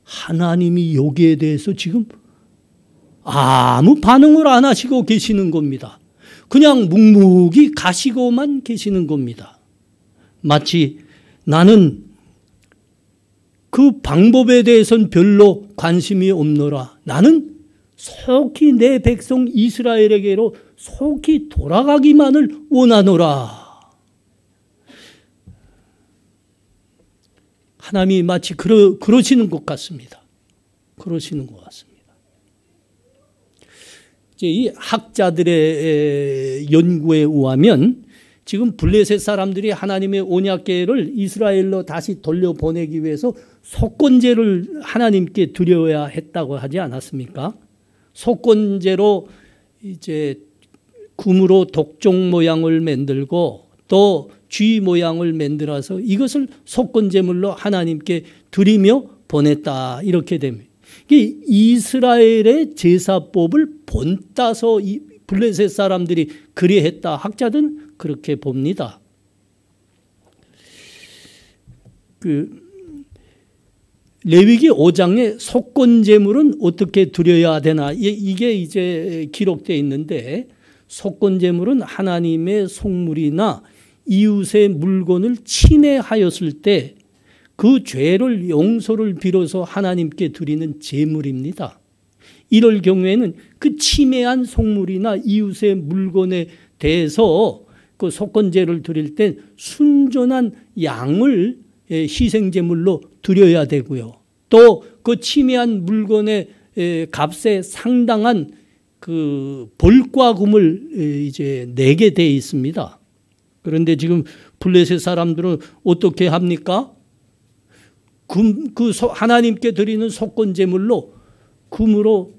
Speaker 3: 하나님이 여기에 대해서 지금 아무 반응을 안 하시고 계시는 겁니다. 그냥 묵묵히 가시고만 계시는 겁니다. 마치 나는 그 방법에 대해서는 별로 관심이 없노라. 나는 속히 내 백성 이스라엘에게로 속히 돌아가기만을 원하노라. 하나님이 마치 그러시는 것 같습니다. 그러시는 것 같습니다. 이제 이 학자들의 연구에 의하면 지금 블레셋 사람들이 하나님의 언약궤를 이스라엘로 다시 돌려보내기 위해서 속건제를 하나님께 드려야 했다고 하지 않았습니까? 속건제로 이제 금으로 독종 모양을 만들고 또 쥐 모양을 만들어서 이것을 속건제물로 하나님께 드리며 보냈다 이렇게 됩니다. 이스라엘의 제사법을 본따서 이 블레셋 사람들이 그리했다. 학자들은 그렇게 봅니다. 레위기 5장에 속건제물은 어떻게 드려야 되나 이게 이제 기록되어 있는데 속건제물은 하나님의 속물이나 이웃의 물건을 침해하였을 때 그 죄를 용서를 빌어서 하나님께 드리는 제물입니다. 이럴 경우에는 그 침해한 속물이나 이웃의 물건에 대해서 그 속건제를 드릴 때 순전한 양을 희생제물로 드려야 되고요. 또 그 침해한 물건의 값에 상당한 그 벌과금을 이제 내게 돼 있습니다. 그런데 지금 블레셋 사람들은 어떻게 합니까? 하나님께 드리는 속건 제물로 금으로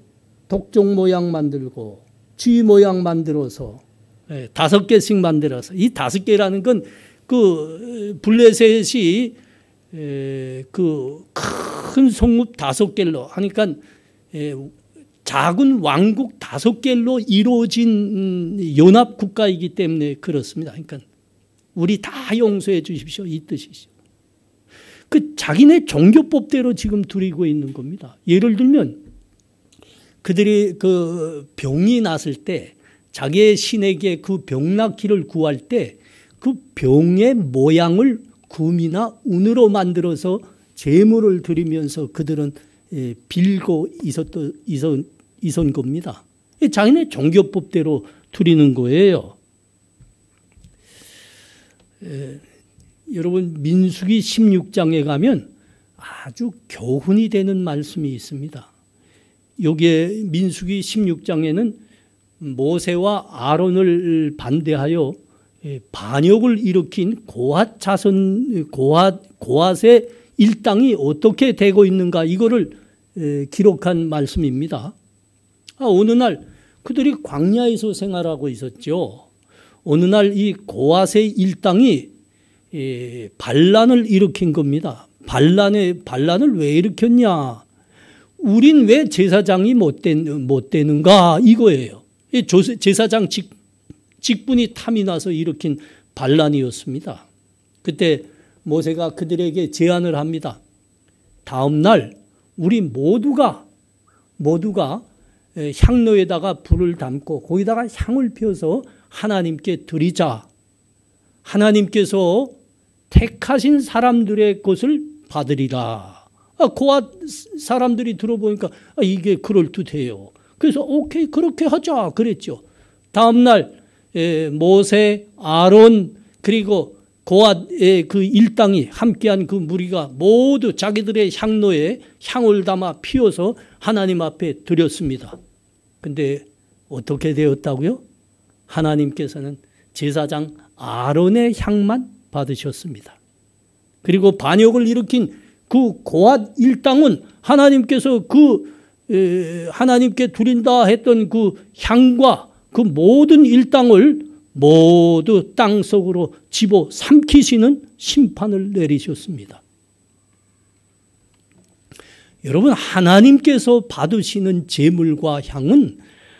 Speaker 3: 독종 모양 만들고 쥐 모양 만들어서 5개씩 만들어서, 이 5개라는 건 그 블레셋이 그 큰 성읍 5개로 하니까 작은 왕국 5개로 이루어진 연합 국가이기 때문에 그렇습니다. 그러니까 우리 다 용서해 주십시오, 이 뜻이죠. 그 자기네 종교법대로 지금 두리고 있는 겁니다. 예를 들면 그들이 그 병이 났을 때 자기의 신에게 그 병 낫기를 구할 때 그 병의 모양을 금이나 은으로 만들어서 제물을 드리면서 그들은 빌고 있었던 겁니다. 자기네 종교법대로 드리는 거예요. 여러분, 민수기 16장에 가면 아주 교훈이 되는 말씀이 있습니다. 여기에 민수기 16장에는 모세와 아론을 반대하여 반역을 일으킨 고핫의 일당이 어떻게 되고 있는가, 이거를 기록한 말씀입니다. 어느 날 그들이 광야에서 생활하고 있었죠. 어느 날 이 고핫의 일당이 반란을 일으킨 겁니다. 반란을 왜 일으켰냐? 우린 왜 제사장이 못 되는가, 이거예요. 제사장 직분이 탐이 나서 일으킨 반란이었습니다. 그때 모세가 그들에게 제안을 합니다. 다음 날 우리 모두가 향로에다가 불을 담고 거기다가 향을 피워서 하나님께 드리자. 하나님께서 택하신 사람들의 것을 받으리라. 고핫 사람들이 들어보니까 이게 그럴듯해요. 그래서 오케이, 그렇게 하자 그랬죠. 다음 날 모세, 아론, 그리고 고핫의 그 일당이 함께한 그 무리가 모두 자기들의 향로에 향을 담아 피워서 하나님 앞에 드렸습니다. 근데 어떻게 되었다고요? 하나님께서는 제사장 아론의 향만 받으셨습니다. 그리고 반역을 일으킨 그 고핫 일당은 하나님께서 하나님께 드린다 했던 그 향과 그 모든 일당을 모두 땅속으로 집어 삼키시는 심판을 내리셨습니다. 여러분, 하나님께서 받으시는 제물과 향은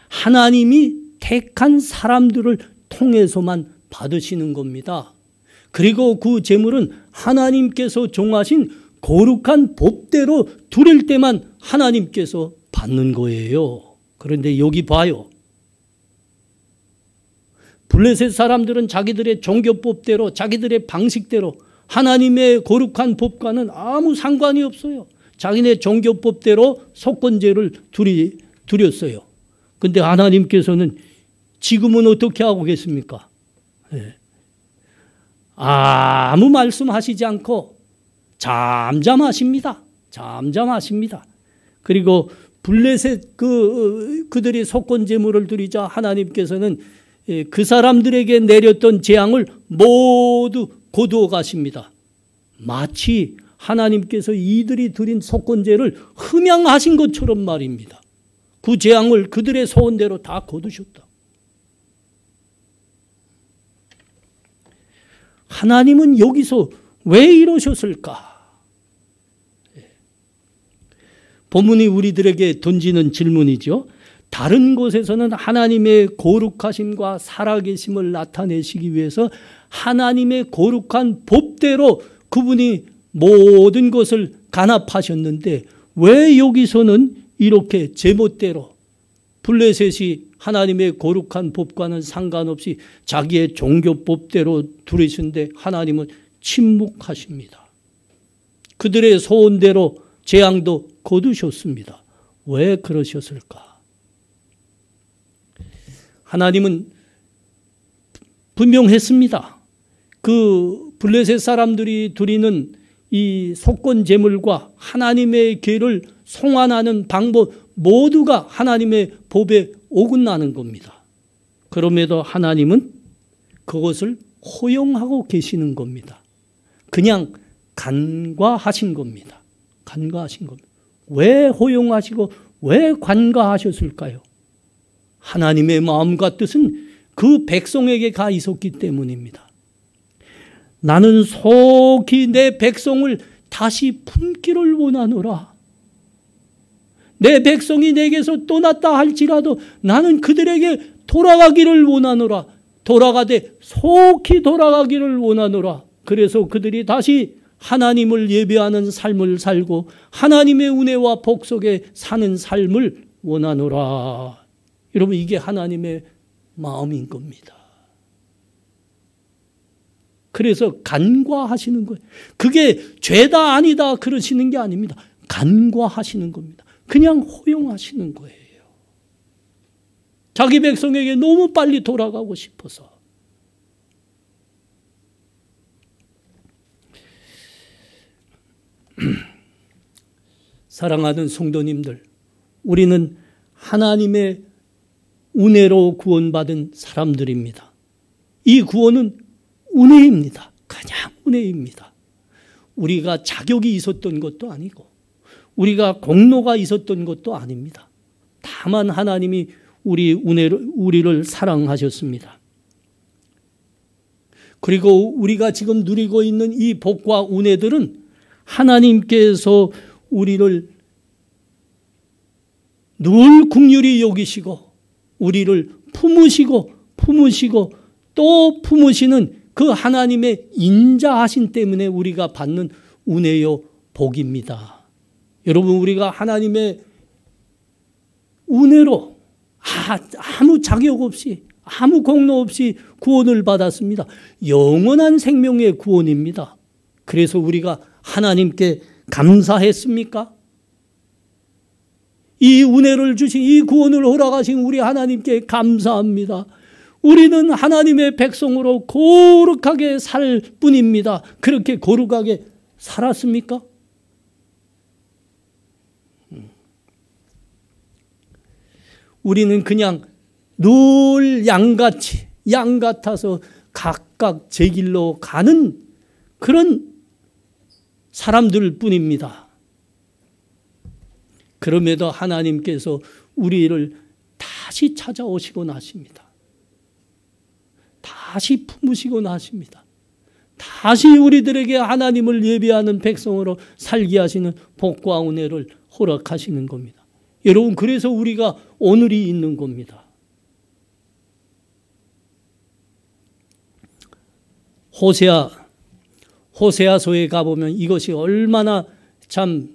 Speaker 3: 하나님이 택한 사람들을 통해서만 받으시는 겁니다. 그리고 그 제물은 하나님께서 정하신 거룩한 법대로 드릴 때만 하나님께서 받는 거예요. 그런데 여기 봐요. 블레셋 사람들은 자기들의 종교법대로, 자기들의 방식대로 하나님의 거룩한 법과는 아무 상관이 없어요. 자기네 종교법대로 속건제를 드렸어요. 그런데 하나님께서는 지금은 어떻게 하고 계십니까? 아무 말씀하시지 않고 잠잠하십니다. 그리고 블레셋 그들이 속건제물을 드리자 하나님께서는 그 사람들에게 내렸던 재앙을 모두 거두어 가십니다. 마치 하나님께서 이들이 드린 속건제를 흠양하신 것처럼 말입니다. 그 재앙을 그들의 소원대로 다 거두셨다. 하나님은 여기서 왜 이러셨을까? 본문이 우리들에게 던지는 질문이죠. 다른 곳에서는 하나님의 거룩하심과 살아계심을 나타내시기 위해서 하나님의 거룩한 법대로 그분이 모든 것을 간합하셨는데 왜 여기서는 이렇게 제멋대로 블레셋이 하나님의 거룩한 법과는 상관없이 자기의 종교법대로 두르시는데 하나님은 침묵하십니다. 그들의 소원대로 재앙도 거두셨습니다. 왜 그러셨을까? 하나님은 분명했습니다. 그 블레셋 사람들이 드리는 이 속건 제물과 하나님의 계를 송환하는 방법 모두가 하나님의 법에 어긋나는 겁니다. 그럼에도 하나님은 그것을 허용하고 계시는 겁니다. 그냥 간과하신 겁니다. 간과하신 겁니다. 왜 허용하시고 왜 간과하셨을까요? 하나님의 마음과 뜻은 그 백성에게 가 있었기 때문입니다. 나는 속히 내 백성을 다시 품기를 원하노라. 내 백성이 내게서 떠났다 할지라도 나는 그들에게 돌아가기를 원하노라. 돌아가되 속히 돌아가기를 원하노라. 그래서 그들이 다시 하나님을 예배하는 삶을 살고 하나님의 은혜와 복 속에 사는 삶을 원하노라. 여러분, 이게 하나님의 마음인 겁니다. 그래서 간과하시는 거예요. 그게 죄다 아니다 그러시는 게 아닙니다. 간과하시는 겁니다. 그냥 허용하시는 거예요. 자기 백성에게 너무 빨리 돌아가고 싶어서. 사랑하는 성도님들, 우리는 하나님의 은혜로 구원받은 사람들입니다. 이 구원은 은혜입니다. 그냥 은혜입니다. 우리가 자격이 있었던 것도 아니고 우리가 공로가 있었던 것도 아닙니다. 다만 하나님이 우리를 사랑하셨습니다. 그리고 우리가 지금 누리고 있는 이 복과 은혜들은 하나님께서 우리를 늘 긍휼히 여기시고 우리를 품으시고 또 품으시는 그 하나님의 인자하심 때문에 우리가 받는 은혜요 복입니다. 여러분, 우리가 하나님의 은혜로 아무 자격 없이 아무 공로 없이 구원을 받았습니다. 영원한 생명의 구원입니다. 그래서 우리가 하나님께 감사했습니까? 이 은혜를 주신, 이 구원을 허락하신 우리 하나님께 감사합니다. 우리는 하나님의 백성으로 거룩하게 살 뿐입니다. 그렇게 거룩하게 살았습니까? 우리는 그냥 늘 양 같아서 각각 제 길로 가는 그런 사람들 뿐입니다. 그럼에도 하나님께서 우리를 다시 찾아오시곤 하십니다. 다시 품으시곤 하십니다. 다시 우리들에게 하나님을 예배하는 백성으로 살게 하시는 복과 은혜를 허락하시는 겁니다. 여러분, 그래서 우리가 오늘이 있는 겁니다. 호세아서에 가보면 이것이 얼마나 참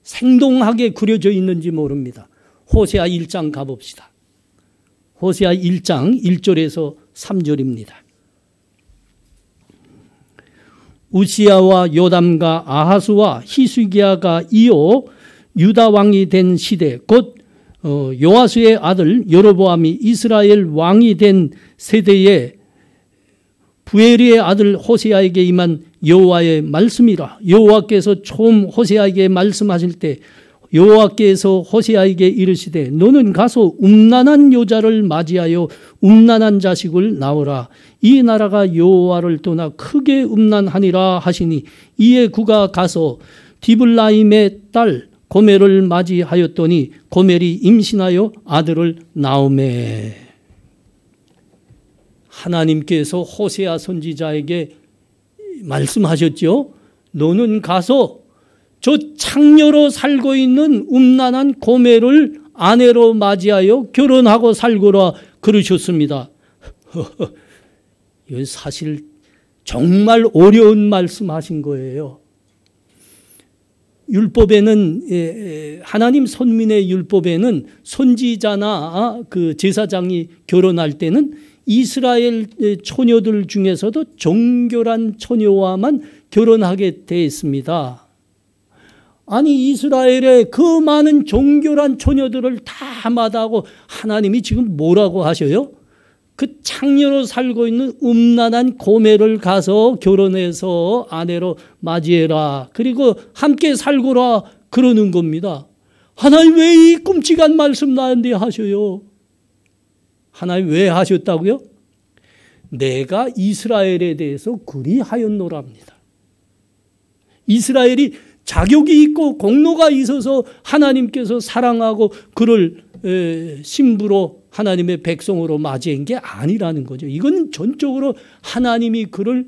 Speaker 3: 생동하게 그려져 있는지 모릅니다. 호세아 1장 가봅시다. 호세아 1장 1절에서 3절입니다. 우시야와 요담과 아하스와 히스기야가 이어 유다 왕이 된 시대, 곧 요아스의 아들 여로보암이 이스라엘 왕이 된 세대에 부에리의 아들 호세아에게 임한 여호와의 말씀이라. 여호와께서 처음 호세아에게 말씀하실 때 여호와께서 호세아에게 이르시되 너는 가서 음란한 여자를 맞이하여 음란한 자식을 낳으라. 이 나라가 여호와를 떠나 크게 음란하니라 하시니 이에 그가 가서 디블라임의 딸 고멜을 맞이하였더니 고멜이 임신하여 아들을 낳으매. 하나님께서 호세아 선지자에게 말씀하셨죠. 너는 가서 저 창녀로 살고 있는 음란한 고멜을 아내로 맞이하여 결혼하고 살거라 그러셨습니다. 이건 사실 정말 어려운 말씀하신 거예요. 율법에는, 하나님 선민의 율법에는 선지자나 그 제사장이 결혼할 때는 이스라엘 처녀들 중에서도 정결한 처녀와만 결혼하게 되어 있습니다. 아니, 이스라엘의 그 많은 정결한 처녀들을 다 마다하고 하나님이 지금 뭐라고 하셔요? 그 창녀로 살고 있는 음란한 고멜을 가서 결혼해서 아내로 맞이해라. 그리고 함께 살거라 그러는 겁니다. 하나님 왜 이 끔찍한 말씀 나한테 하셔요? 하나님 왜 하셨다고요? 내가 이스라엘에 대해서 그리하였노랍니다. 이스라엘이 자격이 있고 공로가 있어서 하나님께서 사랑하고 그를 신부로 하나님의 백성으로 맞이한 게 아니라는 거죠. 이건 전적으로 하나님이 그를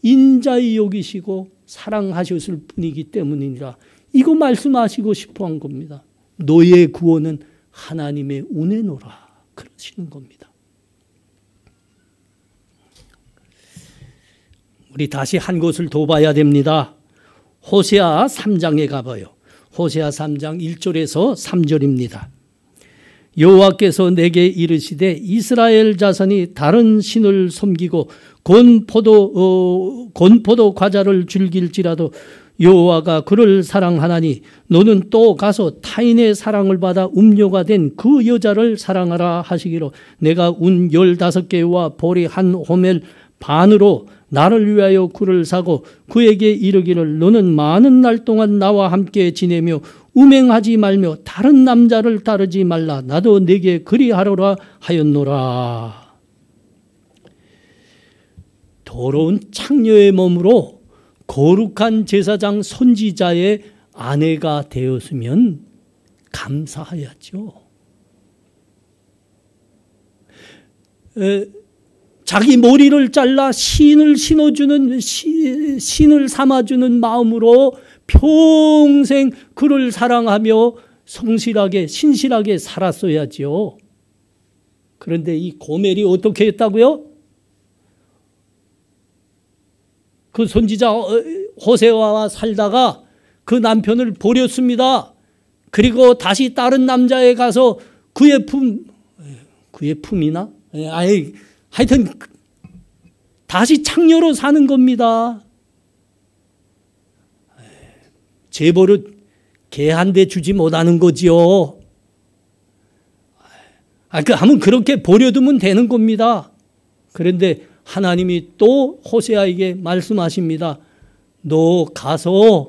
Speaker 3: 인자히 여기시고 사랑하셨을 뿐이기 때문이라 이거 말씀하시고 싶어 한 겁니다. 너의 구원은 하나님의 은혜노라 그러시는 겁니다. 우리 다시 한 곳을 더 봐야 됩니다. 호세아 3장에 가봐요. 호세아 3장 1절에서 3절입니다. 여호와께서 내게 이르시되 이스라엘 자손이 다른 신을 섬기고 곤포도 과자를 즐길지라도 여호와가 그를 사랑하나니 너는 또 가서 타인의 사랑을 받아 음료가 된 그 여자를 사랑하라 하시기로 내가 운 15개와 보리 한 호멜 반으로 나를 위하여 굴을 사고 그에게 이르기를 너는 많은 날 동안 나와 함께 지내며 음행하지 말며 다른 남자를 따르지 말라. 나도 네게 그리하노라 하였노라. 더러운 창녀의 몸으로 거룩한 제사장 선지자의 아내가 되었으면 감사하였죠. 자기 머리를 잘라 신을 삼아주는 마음으로 평생 그를 사랑하며 성실하게 신실하게 살았어야지요. 그런데 이 고멜이 어떻게 했다고요? 그 선지자 호세아와 살다가 그 남편을 버렸습니다. 그리고 다시 다른 남자에 가서 그의 품이나? 하여튼 다시 창녀로 사는 겁니다. 재벌은 개 한 대 주지 못하는 거지요. 하면 그렇게 버려두면 되는 겁니다. 그런데 하나님이 또 호세아에게 말씀하십니다. 너 가서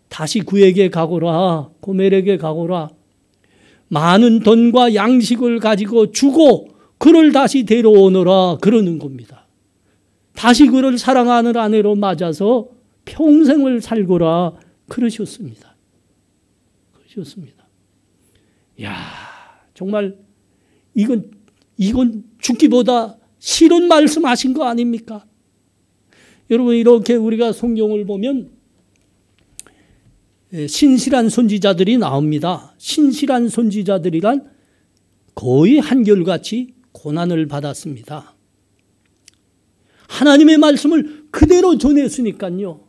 Speaker 3: 다시 그에게 가거라. 고멜에게 가거라. 많은 돈과 양식을 가지고 주고 그를 다시 데려오너라 그러는 겁니다. 다시 그를 사랑하는 아내로 맞아서 평생을 살거라 그러셨습니다. 야, 정말 이건 죽기보다 싫은 말씀하신 거 아닙니까? 여러분 이렇게 우리가 성경을 보면 신실한 선지자들이 나옵니다. 신실한 선지자들이란 거의 한결같이 고난을 받았습니다. 하나님의 말씀을 그대로 전했으니까요.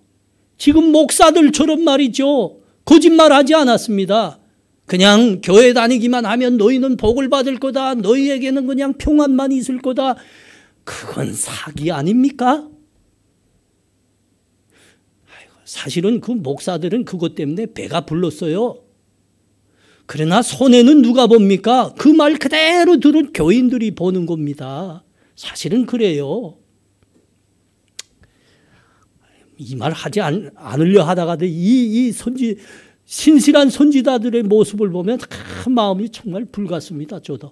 Speaker 3: 지금 목사들처럼 말이죠. 거짓말하지 않았습니다. 그냥 교회 다니기만 하면 너희는 복을 받을 거다. 너희에게는 그냥 평안만 있을 거다. 그건 사기 아닙니까? 사실은 그 목사들은 그것 때문에 배가 불렀어요. 그러나 손해는 누가 봅니까? 그 말 그대로 들은 교인들이 보는 겁니다. 사실은 그래요. 이 말 하지 않으려 하다가도 신실한 선지자들의 모습을 보면 마음이 정말 불같습니다. 저도.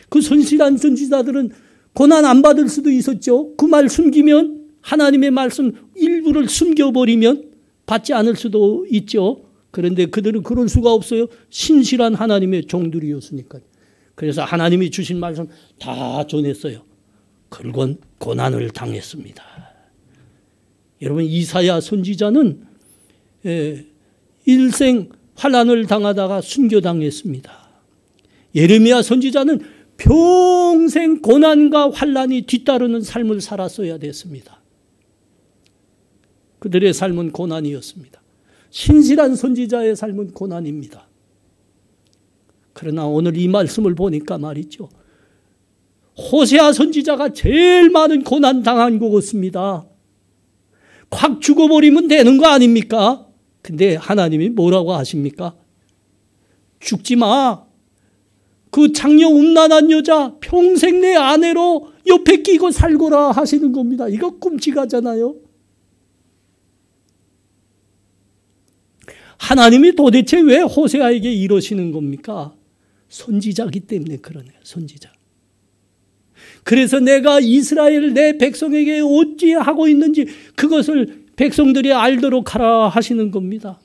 Speaker 3: 그 신실한 선지자들은 고난 안 받을 수도 있었죠. 그 말 숨기면 하나님의 말씀 일부를 숨겨버리면 받지 않을 수도 있죠. 그런데 그들은 그럴 수가 없어요. 신실한 하나님의 종들이었으니까요. 그래서 하나님이 주신 말씀 다 전했어요. 그건 고난을 당했습니다. 여러분 이사야 선지자는 일생 환난을 당하다가 순교당했습니다. 예레미야 선지자는 평생 고난과 환난이 뒤따르는 삶을 살았어야 됐습니다. 그들의 삶은 고난이었습니다. 신실한 선지자의 삶은 고난입니다. 그러나 오늘 이 말씀을 보니까 말이죠. 호세아 선지자가 제일 많은 고난 당한 것 같습니다. 확 죽어버리면 되는 거 아닙니까? 근데 하나님이 뭐라고 하십니까? 죽지 마. 그 창녀 음란한 여자 평생 내 아내로 옆에 끼고 살거라 하시는 겁니다. 이거 끔찍하잖아요. 하나님이 도대체 왜 호세아에게 이러시는 겁니까? 선지자기 때문에 그러네요. 선지자. 그래서 내가 이스라엘 내 백성에게 어찌 하고 있는지 그것을 백성들이 알도록 하라 하시는 겁니다.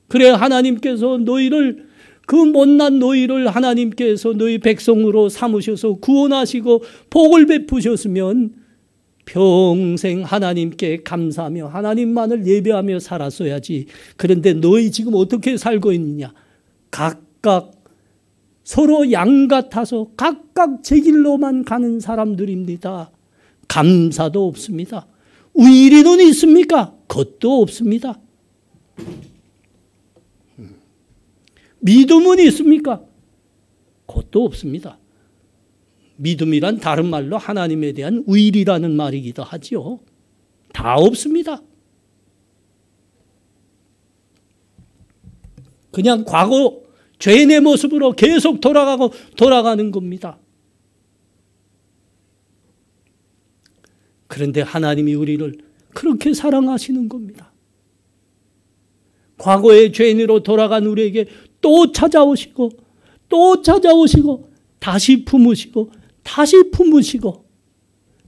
Speaker 3: 그래 하나님께서 너희를, 그 못난 너희를 하나님께서 너희 백성으로 삼으셔서 구원하시고 복을 베푸셨으면 평생 하나님께 감사하며 하나님만을 예배하며 살았어야지. 그런데 너희 지금 어떻게 살고 있느냐? 각각 서로 양 같아서 각각 제 길로만 가는 사람들입니다. 감사도 없습니다. 의리는 있습니까? 그것도 없습니다. 믿음은 있습니까? 그것도 없습니다. 믿음이란 다른 말로 하나님에 대한 의리라는 말이기도 하지요. 다 없습니다. 그냥 과거 죄인의 모습으로 계속 돌아가는 겁니다. 그런데 하나님이 우리를 그렇게 사랑하시는 겁니다. 과거의 죄인으로 돌아간 우리에게 또 찾아오시고 또 찾아오시고 다시 품으시고 다시 품으시고.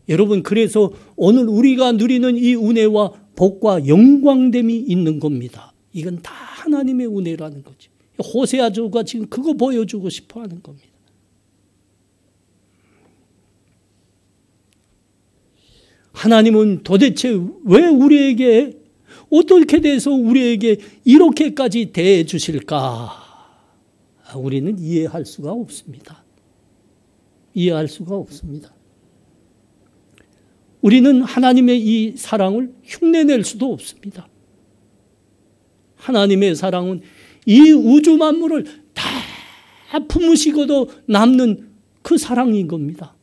Speaker 3: 여러분, 그래서 오늘 우리가 누리는 이 은혜와 복과 영광됨이 있는 겁니다. 이건 다 하나님의 은혜라는 거지. 호세아주가 지금 그거 보여주고 싶어 하는 겁니다. 하나님은 도대체 왜 우리에게 어떻게 돼서 우리에게 이렇게까지 대해 주실까? 우리는 이해할 수가 없습니다. 이해할 수가 없습니다. 우리는 하나님의 이 사랑을 흉내낼 수도 없습니다. 하나님의 사랑은 이 우주 만물을 다 품으시고도 남는 그 사랑인 겁니다.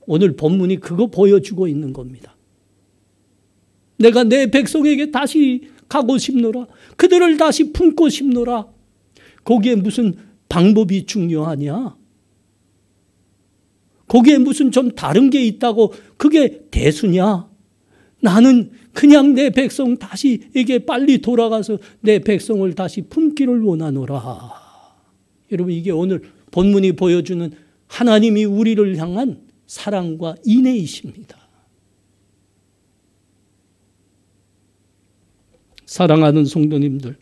Speaker 3: 오늘 본문이 그거 보여주고 있는 겁니다. 내가 내 백성에게 다시 가고 싶노라. 그들을 다시 품고 싶노라. 거기에 무슨 방법이 중요하냐? 거기에 무슨 좀 다른 게 있다고 그게 대수냐? 나는 그냥 내 백성 다시에게 빨리 돌아가서 내 백성을 다시 품기를 원하노라. 여러분, 이게 오늘 본문이 보여주는 하나님이 우리를 향한 사랑과 인애이십니다. 사랑하는 성도님들,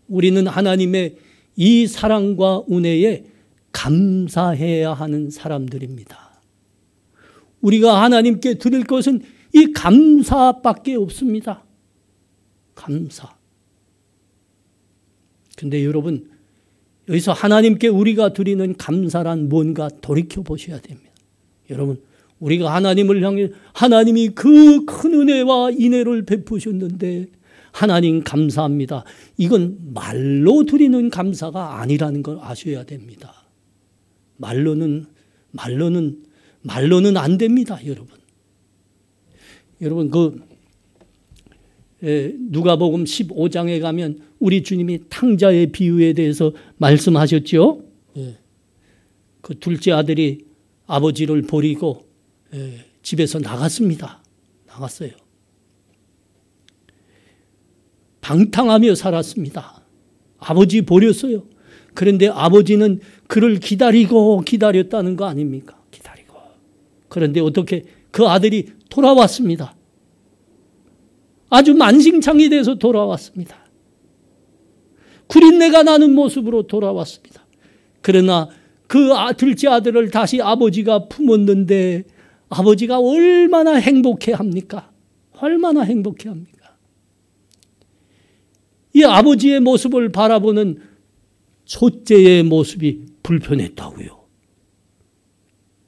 Speaker 3: 우리는 하나님의 이 사랑과 은혜에 감사해야 하는 사람들입니다. 우리가 하나님께 드릴 것은 이 감사밖에 없습니다. 감사. 근데 여러분, 여기서 하나님께 우리가 드리는 감사란 뭔가 돌이켜 보셔야 됩니다. 여러분, 우리가 하나님을 향해 하나님이 그 큰 은혜와 인애를 베푸셨는데 하나님 감사합니다. 이건 말로 드리는 감사가 아니라는 걸 아셔야 됩니다. 말로는 안 됩니다, 여러분. 여러분, 누가복음 15장에 가면 우리 주님이 탕자의 비유에 대해서 말씀하셨죠. 그 둘째 아들이 아버지를 버리고 집에서 나갔습니다. 나갔어요. 방탕하며 살았습니다. 아버지 버렸어요. 그런데 아버지는 그를 기다렸다는 거 아닙니까? 기다리고. 그런데 어떻게 그 아들이 돌아왔습니다. 아주 만신창이 돼서 돌아왔습니다. 구린내가 나는 모습으로 돌아왔습니다. 그러나 그 둘째 아들을 다시 아버지가 품었는데 아버지가 얼마나 행복해 합니까? 얼마나 행복해 합니까? 이 아버지의 모습을 바라보는 첫째의 모습이 불편했다고요.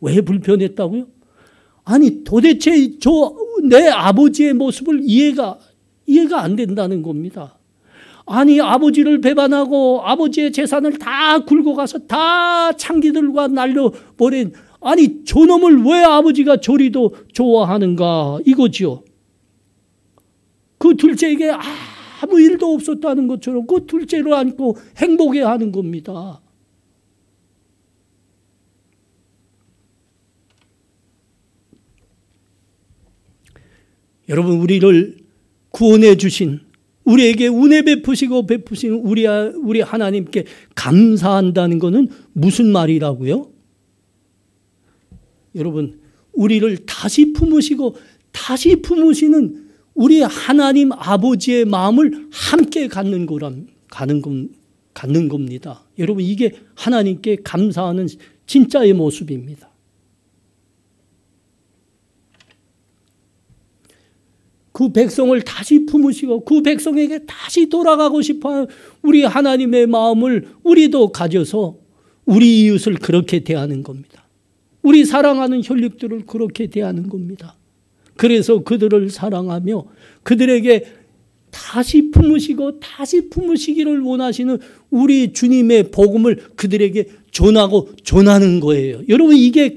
Speaker 3: 왜 불편했다고요? 아니, 도대체 내 아버지의 모습을 이해가 안 된다는 겁니다. 아니, 아버지를 배반하고 아버지의 재산을 다 굴고 가서 다 창기들과 날려버린, 아니, 저놈을 왜 아버지가 저리도 좋아하는가 이거지요. 그 둘째에게 아무 일도 없었다는 것처럼 그 둘째를 안고 행복해하는 겁니다. 여러분, 우리를 구원해 주신, 우리에게 은혜 베푸시고 우리 하나님께 감사한다는 것은 무슨 말이라고요? 여러분, 우리를 다시 품으시고 다시 품으시는 우리 하나님 아버지의 마음을 함께 갖는 겁니다. 여러분, 이게 하나님께 감사하는 진짜의 모습입니다. 그 백성을 다시 품으시고 그 백성에게 다시 돌아가고 싶어하는 우리 하나님의 마음을 우리도 가져서 우리 이웃을 그렇게 대하는 겁니다. 우리 사랑하는 혈육들을 그렇게 대하는 겁니다. 그래서 그들을 사랑하며 그들에게 다시 품으시고 다시 품으시기를 원하시는 우리 주님의 복음을 그들에게 전하는 거예요. 여러분, 이게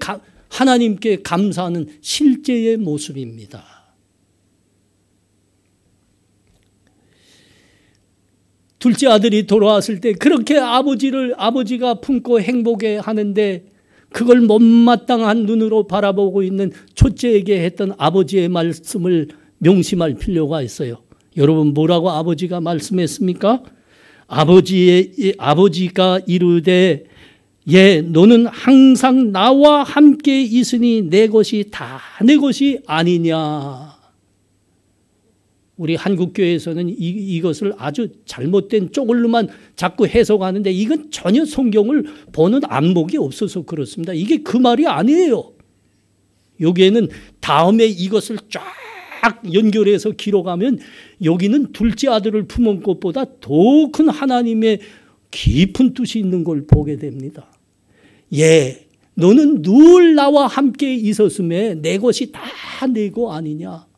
Speaker 3: 하나님께 감사하는 실제의 모습입니다. 둘째 아들이 돌아왔을 때 그렇게 아버지가 품고 행복해 하는데 그걸 못마땅한 눈으로 바라보고 있는 첫째에게 했던 아버지의 말씀을 명심할 필요가 있어요. 여러분, 뭐라고 아버지가 말씀했습니까? 아버지가 이르되 너는 항상 나와 함께 있으니 내 것이 다 내 것이 아니냐. 우리 한국교회에서는 이것을 아주 잘못된 쪽으로만 자꾸 해석하는데 이건 전혀 성경을 보는 안목이 없어서 그렇습니다. 이게 그 말이 아니에요. 여기에는 다음에 이것을 쫙 연결해서 기록하면 여기는 둘째 아들을 품은 것보다 더 큰 하나님의 깊은 뜻이 있는 걸 보게 됩니다. 너는 늘 나와 함께 있었음에 내 것이 다 내 거 아니냐.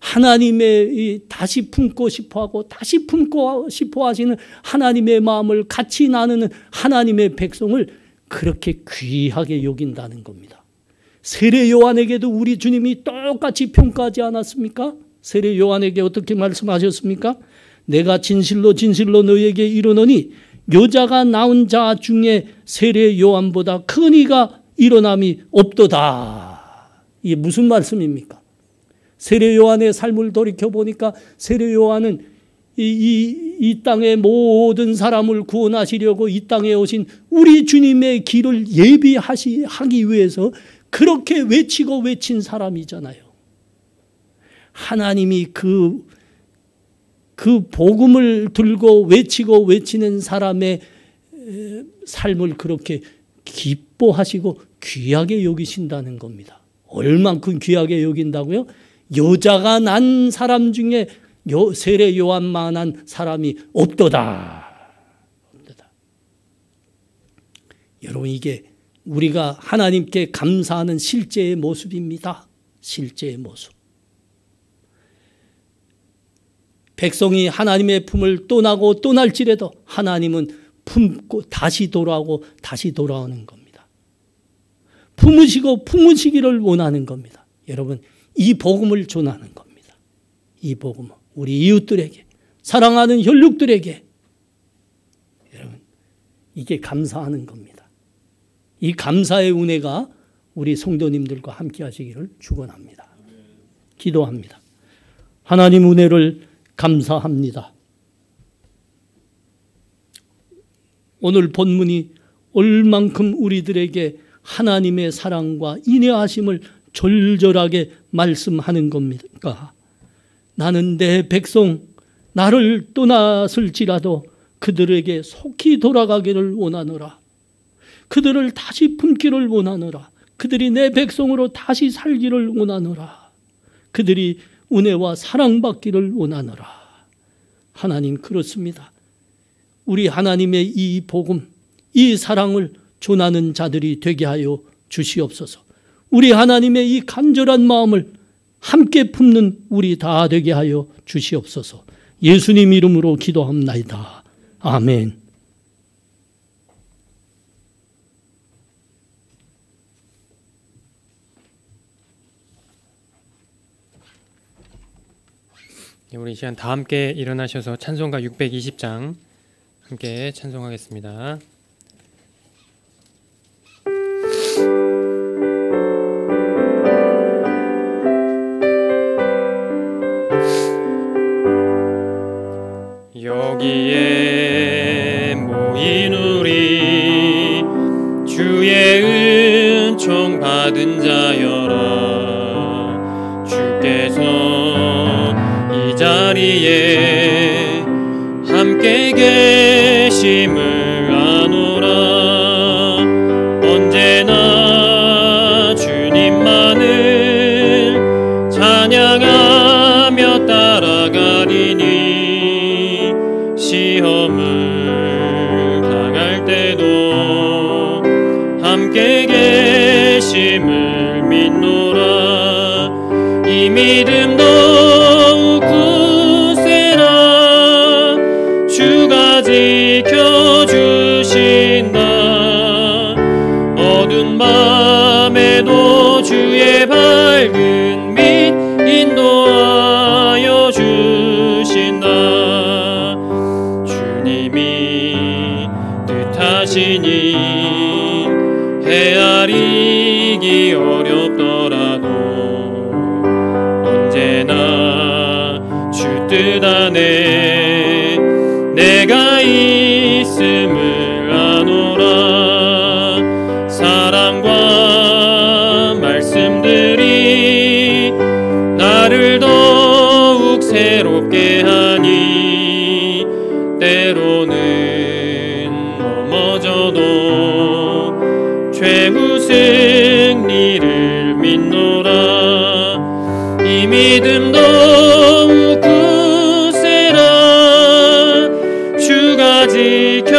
Speaker 3: 하나님의 다시 품고 싶어하고 다시 품고 싶어 하시는 하나님의 마음을 같이 나누는 하나님의 백성을 그렇게 귀하게 여긴다는 겁니다. 세례 요한에게도 우리 주님이 똑같이 평가하지 않았습니까? 세례 요한에게 어떻게 말씀하셨습니까? 내가 진실로 진실로 너에게 이르노니 여자가 낳은 자 중에 세례 요한보다 큰 이가 일어남이 없도다. 이게 무슨 말씀입니까? 세례 요한의 삶을 돌이켜보니까 세례 요한은 이 땅의 모든 사람을 구원하시려고 이 땅에 오신 우리 주님의 길을 예비하기 위해서 그렇게 외친 사람이잖아요. 하나님이 그 복음을 들고 외치는 사람의 삶을 그렇게 기뻐하시고 귀하게 여기신다는 겁니다. 얼만큼 귀하게 여긴다고요? 여자가 난 사람 중에 세례 요한만한 사람이 없도다. 여러분, 이게 우리가 하나님께 감사하는 실제의 모습입니다. 실제의 모습. 백성이 하나님의 품을 떠나고 떠날지라도 하나님은 품고 다시 돌아오고 다시 돌아오는 겁니다. 품으시고 품으시기를 원하는 겁니다. 여러분, 이 복음을 전하는 겁니다. 이 복음은 우리 이웃들에게, 사랑하는 혈육들에게, 여러분, 이게 감사하는 겁니다. 이 감사의 은혜가 우리 성도님들과 함께 하시기를 축원합니다. 기도합니다. 하나님 은혜를 감사합니다. 오늘 본문이 얼만큼 우리들에게 하나님의 사랑과 인애하심을 절절하게 말씀하는 겁니까? 나는 내 백성 나를 떠났을지라도 그들에게 속히 돌아가기를 원하노라. 그들을 다시 품기를 원하노라. 그들이 내 백성으로 다시 살기를 원하노라. 그들이 은혜와 사랑받기를 원하노라. 하나님, 그렇습니다. 우리 하나님의 이 복음, 이 사랑을 전하는 자들이 되게 하여 주시옵소서. 우리 하나님의 이 간절한 마음을 함께 품는 우리 다 되게 하여 주시옵소서. 예수님 이름으로 기도합나이다. 아멘.
Speaker 1: 우리 이 시간 다 함께 일어나셔서 찬송가 620장 함께 찬송하겠습니다.
Speaker 4: 여기에 모인 우리
Speaker 1: 큰 자여라. 주께서 이 자리에 함께 계심을 아노라. 언제나 주님만을 찬양하며 따라가리니 시험을 당할 때도 함께 계심을 믿노라. 이 믿음 더욱 굳세라. 주가 지켜주신다. 어두운 밤에도 주의 밝은 빛 인도하여 주신다. 주님이 뜻하시니 헤아리기 어렵더라도 언제나 주 뜻 안에 내가 있음을 아노라. 사랑과 말씀들이 나를 더욱 새롭게 하니 때로는 넘어져도 최후 승리를 믿노라. 이 믿음 더욱 굳세라. 주가 지켜주신다.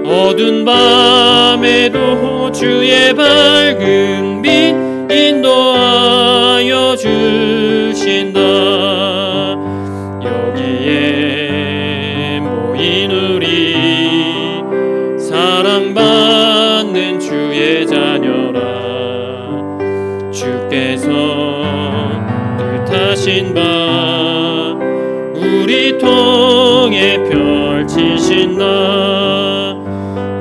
Speaker 1: 어두운 밤에도 주의 밝은 빛 인도하여 주신다. 여기에 모인 우리 사랑받는 주의 자녀라. 주께서 뜻하신 바 우리 통해 펼치신다.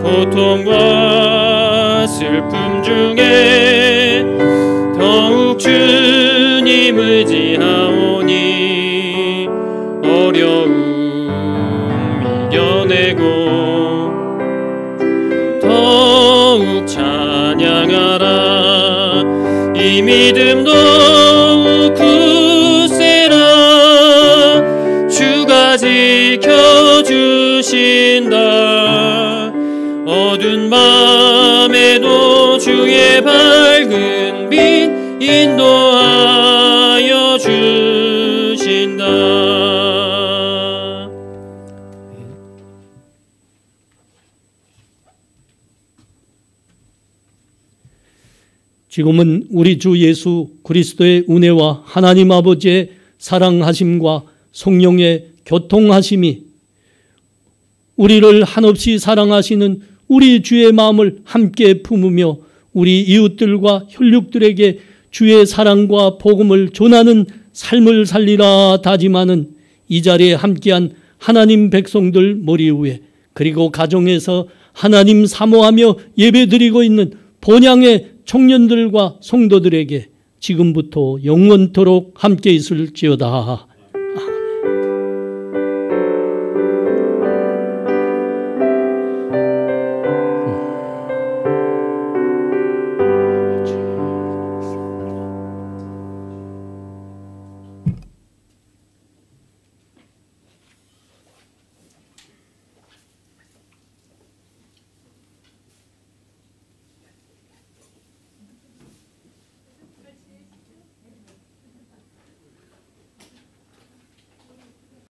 Speaker 1: 고통과 슬픔 중에 더욱 주님 의지하오니 어려움 이겨내고 더욱 찬양하라. 이 믿음 더욱 굳세라. 주가 지켜주신다. 어두운 밤에도 주의 밝은 빛 인도하여 주신다.
Speaker 3: 지금은 우리 주 예수 그리스도의 은혜와 하나님 아버지의 사랑하심과 성령의 교통하심이 우리를 한없이 사랑하시는 우리 주의 마음을 함께 품으며 우리 이웃들과 혈육들에게 주의 사랑과 복음을 전하는 삶을 살리라 다짐하는 이 자리에 함께한 하나님 백성들 머리 위에, 그리고 가정에서 하나님 사모하며 예배드리고 있는 본향의 청년들과 성도들에게 지금부터 영원토록 함께 있을지어다.